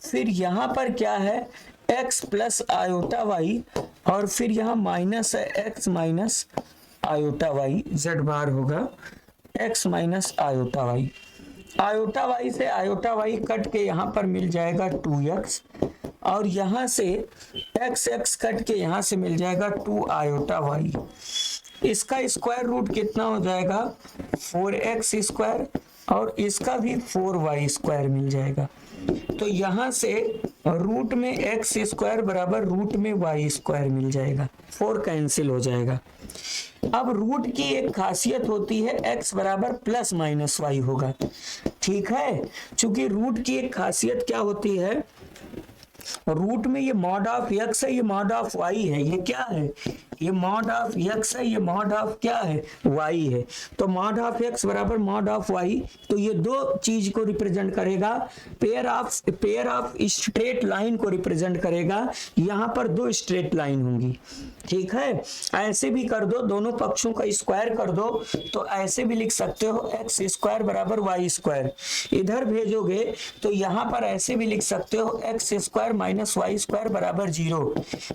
फिर यहाँ पर क्या है, x प्लस आयोटा वाई और फिर यहाँ माइनस है x minus iota Y, z bar होगा x minus iota Y. Iota Y से आयोटा वाई कट के यहाँ पर मिल जाएगा 2x और यहाँ से x कट के यहाँ से मिल जाएगा 2 आयोटा वाई। इसका स्क्वायर रूट कितना हो जाएगा 4x स्क्वायर और इसका भी 4y स्क्वायर मिल जाएगा। तो यहाँ से रूट में x स्क्वायर बराबर रूट में y स्क्वायर मिल जाएगा, 4 कैंसिल हो जाएगा। अब रूट की एक खासियत होती है x बराबर प्लस माइनस वाई होगा, ठीक है। चूंकि रूट की एक खासियत क्या होती है, रूट में ये मॉड ऑफ x है, ये मॉड ऑफ y है, ये क्या है, ये मॉड ऑफ x है, ये मॉड ऑफ क्या है y है। तो मॉड ऑफ x बराबर मॉड ऑफ y, तो ये दो चीज को रिप्रेजेंट करेगा, पेयर ऑफ स्ट्रेट लाइन को रिप्रेजेंट करेगा। यहाँ पर दो स्ट्रेट लाइन होंगी, ठीक है। ऐसे भी कर दो, दोनों पक्षों का स्क्वायर कर दो, तो ऐसे भी लिख सकते हो x स्क्वायर बराबर y स्क्वायर। इधर भेजोगे तो यहाँ पर ऐसे भी लिख सकते हो x square minus Y square बराबर 0।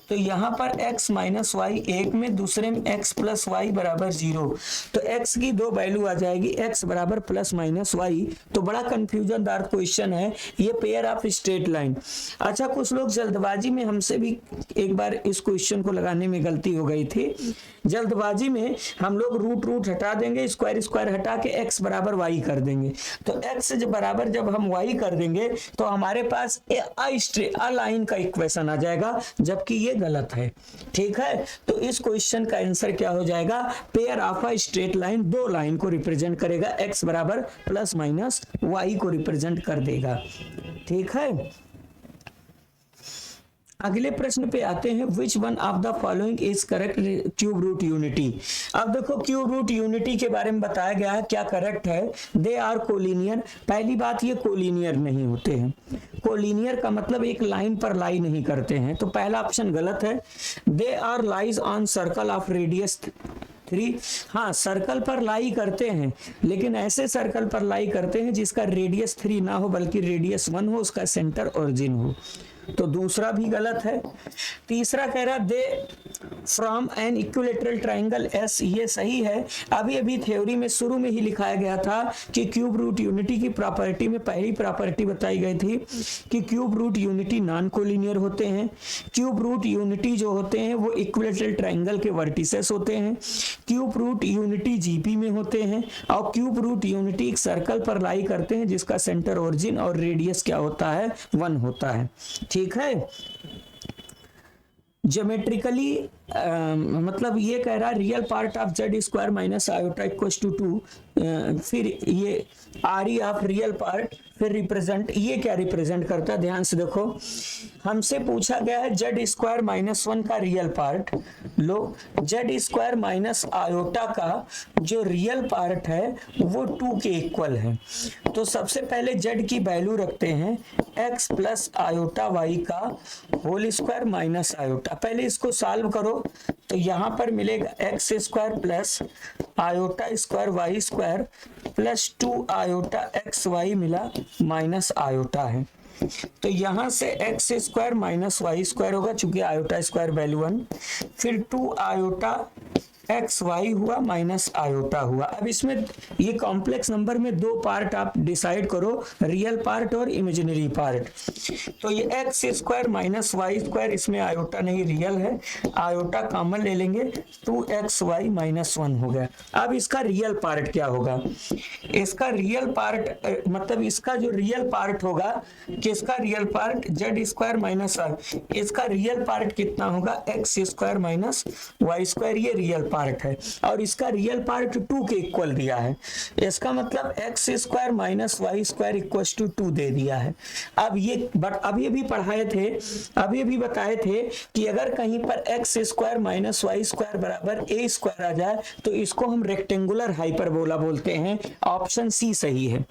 तो यहाँ पर x माइनस वाई एक में, दूसरे में x प्लस वाई बराबर 0। तो x की दो वैल्यू आ जाएगी, x बराबर प्लस माइनस वाई। तो बड़ा कंफ्यूजन दार क्वेश्चन है ये, पेयर ऑफ स्ट्रेट लाइन। अच्छा, कुछ लोग जल्दबाजी में, हमसे भी एक बार इस क्वेश्चन को लगाने में गलती हो गई थी। जल्दबाजी में हम लोग रूट हटा देंगे, स्क्वायर हटा के x बराबर y कर देंगे। तो x बराबर जब हम y कर देंगे तो हमारे पास अ लाइन का इक्वेशन आ जाएगा, जबकि ये गलत है, ठीक है। तो इस क्वेश्चन का आंसर क्या हो जाएगा, pair of a straight line दो लाइन को रिप्रेजेंट करेगा, x बराबर प्लस माइनस y को रिप्रेजेंट कर देगा, ठीक है। अगले प्रश्न पे आते हैं, which one of the following is correct cube root unity. अब देखो क्यूब रूट यूनिटी के बारे में बताया गया है, क्या करेक्ट है, दे आर कोलिनियर। पहली बात, ये कोलिनियर नहीं होते हैं। कोलिनियर का मतलब एक लाइन पर लाई नहीं करते हैं, तो पहला ऑप्शन गलत है। They are lies on circle of radius 3। हाँ, सर्कल पर लाई करते हैं, लेकिन ऐसे सर्कल पर लाई करते हैं जिसका रेडियस 3 ना हो बल्कि रेडियस 1 हो, उसका सेंटर ओरिजिन हो, तो दूसरा भी गलत है। तीसरा कह रहा they from an equilateral triangle yes, ये सही है। अभी अभी थ्योरी में शुरू में ही लिखाया गया था कि क्यूब रूट यूनिटी की प्रॉपर्टी में पहली प्रॉपर्टी बताई गई थी कि cube root unity non collinear होते हैं। क्यूब रूट यूनिटी जो होते हैं वो इक्विलेटरल ट्राइंगल के वर्टिसेस होते हैं। क्यूब रूट यूनिटी जीपी में होते हैं और क्यूब रूट यूनिटी एक सर्कल पर लाई करते हैं जिसका सेंटर ओरिजिन और रेडियस क्या होता है, 1 होता है, ठीक है। ज्योमेट्रिकली मतलब ये कह रहा है real part of Z square minus iota equals to 2, फिर ये R E of real part, फिर रिप्रेजेंट, ये क्या रिप्रेजेंट करता है, ध्यान से देखो। हमसे पूछा गया है जेड स्क्वायर माइनस 1 का रियल पार्ट, लो जेड स्क्वायर माइनस आयोटा का जो रियल पार्ट है वो 2 के इक्वल है। तो सबसे पहले जेड की वैल्यू रखते हैं x प्लस आयोटा वाई का होल स्क्वायर माइनस आयोटा। पहले इसको सॉल्व करो तो यहाँ पर मिलेगा x square plus iota square Y square plus 2 iota X Y मिला माइनस आयोटा है। तो यहाँ से x square minus Y square होगा चूंकि आयोटा स्क्वायर वैल्यू 1, फिर 2 आयोटा एक्स वाई हुआ माइनस आयोटा हुआ। अब इसमें ये कॉम्प्लेक्स नंबर में दो पार्ट आप डिसाइड करो, रियल पार्ट और इमेजिनरी पार्ट। तो ये X square minus Y square, इसमें आयोटा नहीं रियल है, आयोटा कॉमन ले लेंगे, 2xy माइनस 1 हो गया। अब इसका रियल पार्ट क्या होगा, इसका रियल पार्ट मतलब इसका जो रियल पार्ट होगा, किसका real part, Z square minus R, इसका रियल पार्ट कितना होगा, X square minus Y square, ये रियल पार्ट है और इसका रियल पार्ट 2 के इक्वल दिया है। इसका मतलब X square minus Y square equal to 2 दे दिया है। अब ये अभी अभी पढ़ाए थे, अभी अभी बताए थे कि अगर कहीं पर X square minus Y square बराबर ए स्क्वायर आ जाए तो इसको हम रेक्टेंगुलर हाइपरबोला बोलते हैं, ऑप्शन सी सही है।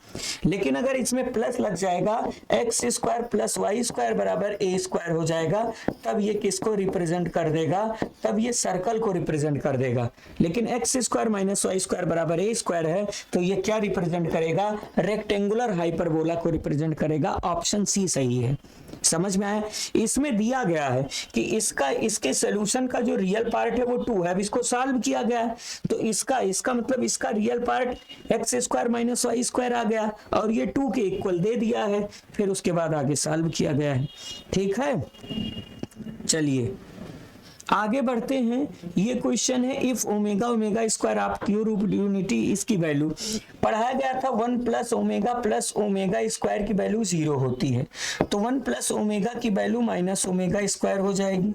लेकिन अगर इसमें प्लस लग जाएगा, X square plus Y square बराबर ए स्क्वायर हो जाएगा, तब ये किसको रिप्रेजेंट कर देगा, तब ये सर्कल को रिप्रेजेंट कर देगा। करेगा, लेकिन X square minus Y square बराबर ए स्क्वायर है, तो ये क्या रिप्रेजेंट करेगा, रेक्टेंगुलर हाइपरबोला को रिप्रेजेंट करेगा। ऑप्शन सी सही है। समझ में आया? इसमें दिया गया है कि इसके सोल्यूशन का जो रियल पार्ट है वो 2 है, अब इसको सॉल्व किया गया है, तो इसका मतलब इसका real part x square minus Y square आ गया और ये 2 के इक्वल दे दिया है, फिर उसके बाद आगे सॉल्व किया गया है। ठीक है, चलिए आगे बढ़ते हैं। ये क्वेश्चन है if omega omega square of pure unity इसकी वैल्यू पढ़ाया गया था 1 प्लस ओमेगा स्क्वायर की वैल्यू 0 होती है, तो 1 प्लस ओमेगा की वैल्यू माइनस ओमेगा स्क्वायर हो जाएगी।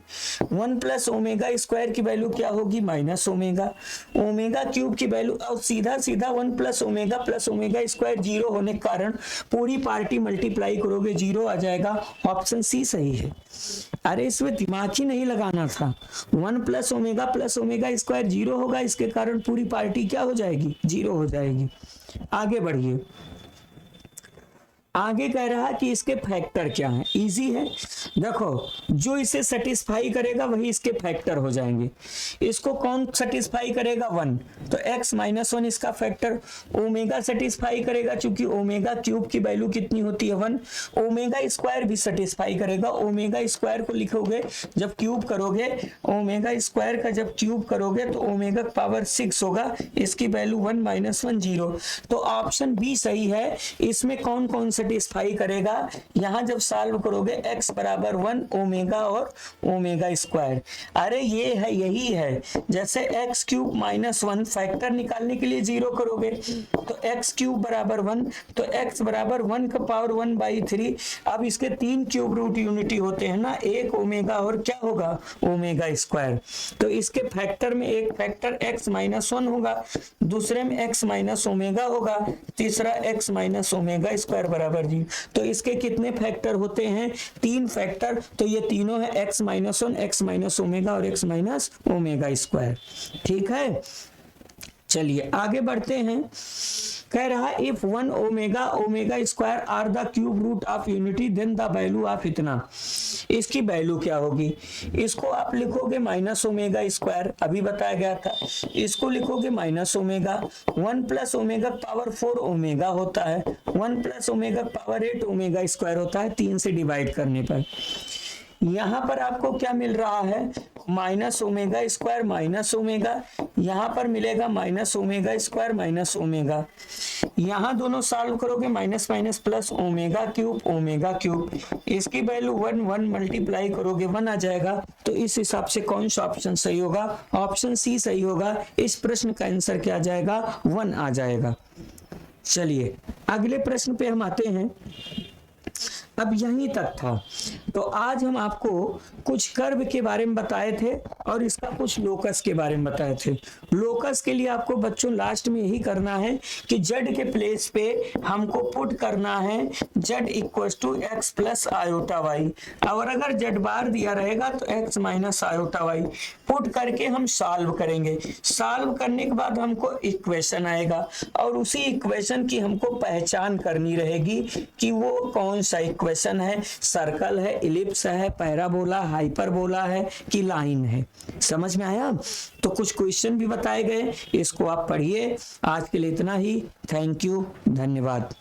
1 प्लस ओमेगा स्क्वायर की वैल्यू क्या होगी, माइनस ओमेगा क्यूब की वैल्यू, और सीधा 1 प्लस ओमेगा स्क्वायर 0 होने के कारण पूरी पार्टी मल्टीप्लाई करोगे 0 आ जाएगा। ऑप्शन सी सही है। अरे इसमें दिमाग ही नहीं लगाना था। 1 प्लस ओमेगा स्क्वायर 0 होगा, इसके कारण पूरी पार्टी क्या हो जाएगी, 0 हो जाएगी। आगे बढ़िए, आगे कह रहा है कि इसके फैक्टर क्या हैं। इजी है, देखो जो इसे सेटिस्फाई करेगा वही इसके फैक्टर हो जाएंगे। इसको कौन सेटिस्फाई करेगा, 1, तो x माइनस 1 इसका फैक्टर। ओमेगा सेटिस्फाई करेगा, चूंकि ओमेगा क्यूब की वैल्यू कितनी होती है, 1। ओमेगा स्क्वायर भी सेटिस्फाई करेगा। ओमेगा स्क्वायर को लिखोगे जब क्यूब करोगे, ओमेगा स्क्वायर का जब क्यूब करोगे तो ओमेगा पावर 6 होगा, इसकी वैल्यू 1 माइनस 1 0। तो ऑप्शन बी सही है। इसमें कौन कौन सेटिस्फाई करेगा, यहां जब सॉल्व करोगे x बराबर 1 ओमेगा और ओमेगा स्क्वायर। अरे ये है, यही है, जैसे x क्यूब माइनस 1 फैक्टर निकालने के लिए 0 करोगे तो x क्यूब बराबर 1, तो x बराबर 1 का पावर 1/3। अब इसके 3 क्यूब रूट यूनिटी होते हैं ना, एक ओमेगा और क्या होगा, ओमेगा स्क्वायर। तो इसके फैक्टर में एक फैक्टर x माइनस 1 होगा, दूसरे में x माइनस ओमेगा होगा, तीसरा x माइनस ओमेगा स्क्वायर बराबर 0। तो इसके कितने फैक्टर होते हैं, 3 फैक्टर। तो ये तीनों है x minus 1, x minus omega और x माइनस ओमेगा स्क्वायर। ठीक है, चलिए आगे बढ़ते हैं। कह रहा है if 1 omega square are the cube root of unity then the value of इतना। इसकी वैल्यू क्या होगी, इसको आप लिखोगे माइनस ओमेगा स्क्वायर, अभी बताया गया था। इसको लिखोगे minus omega, 1 plus omega power 4 omega होता है, 1 plus omega power 8 omega square होता है, 3 से डिवाइड करने पर। यहाँ पर आपको क्या मिल रहा है, minus omega square minus omega, यहाँ पर मिलेगा minus omega square minus omega. यहाँ दोनों सॉल्व करोगे minus minus plus omega cube. इसकी वैल्यू 1 मल्टीप्लाई करोगे 1 आ जाएगा। तो इस हिसाब से कौन सा ऑप्शन सही होगा, ऑप्शन सी सही होगा। इस प्रश्न का आंसर क्या आ जाएगा, 1 आ जाएगा। चलिए अगले प्रश्न पे हम आते हैं। अब यहीं तक था। तो आज हम आपको कुछ कर्व के बारे में बताए थे और इसका कुछ लोकस के बारे में बताए थे। लोकस के लिए आपको बच्चों लास्ट में यही करना है कि z के प्लेस पे हमको पुट करना है z equal to X plus iota Y, और अगर z बार दिया रहेगा तो x minus iota Y put करके हम सॉल्व करेंगे। सॉल्व करने के बाद हमको इक्वेशन आएगा और उसी इक्वेशन की हमको पहचान करनी रहेगी कि वो कौन सा इक्वेशन है, सर्कल है, इलिप्स है, पैराबोला, हाइपरबोला है कि लाइन है। समझ में आया? तो कुछ क्वेश्चन भी बताए गए, इसको आप पढ़िए। आज के लिए इतना ही। थैंक यू, धन्यवाद।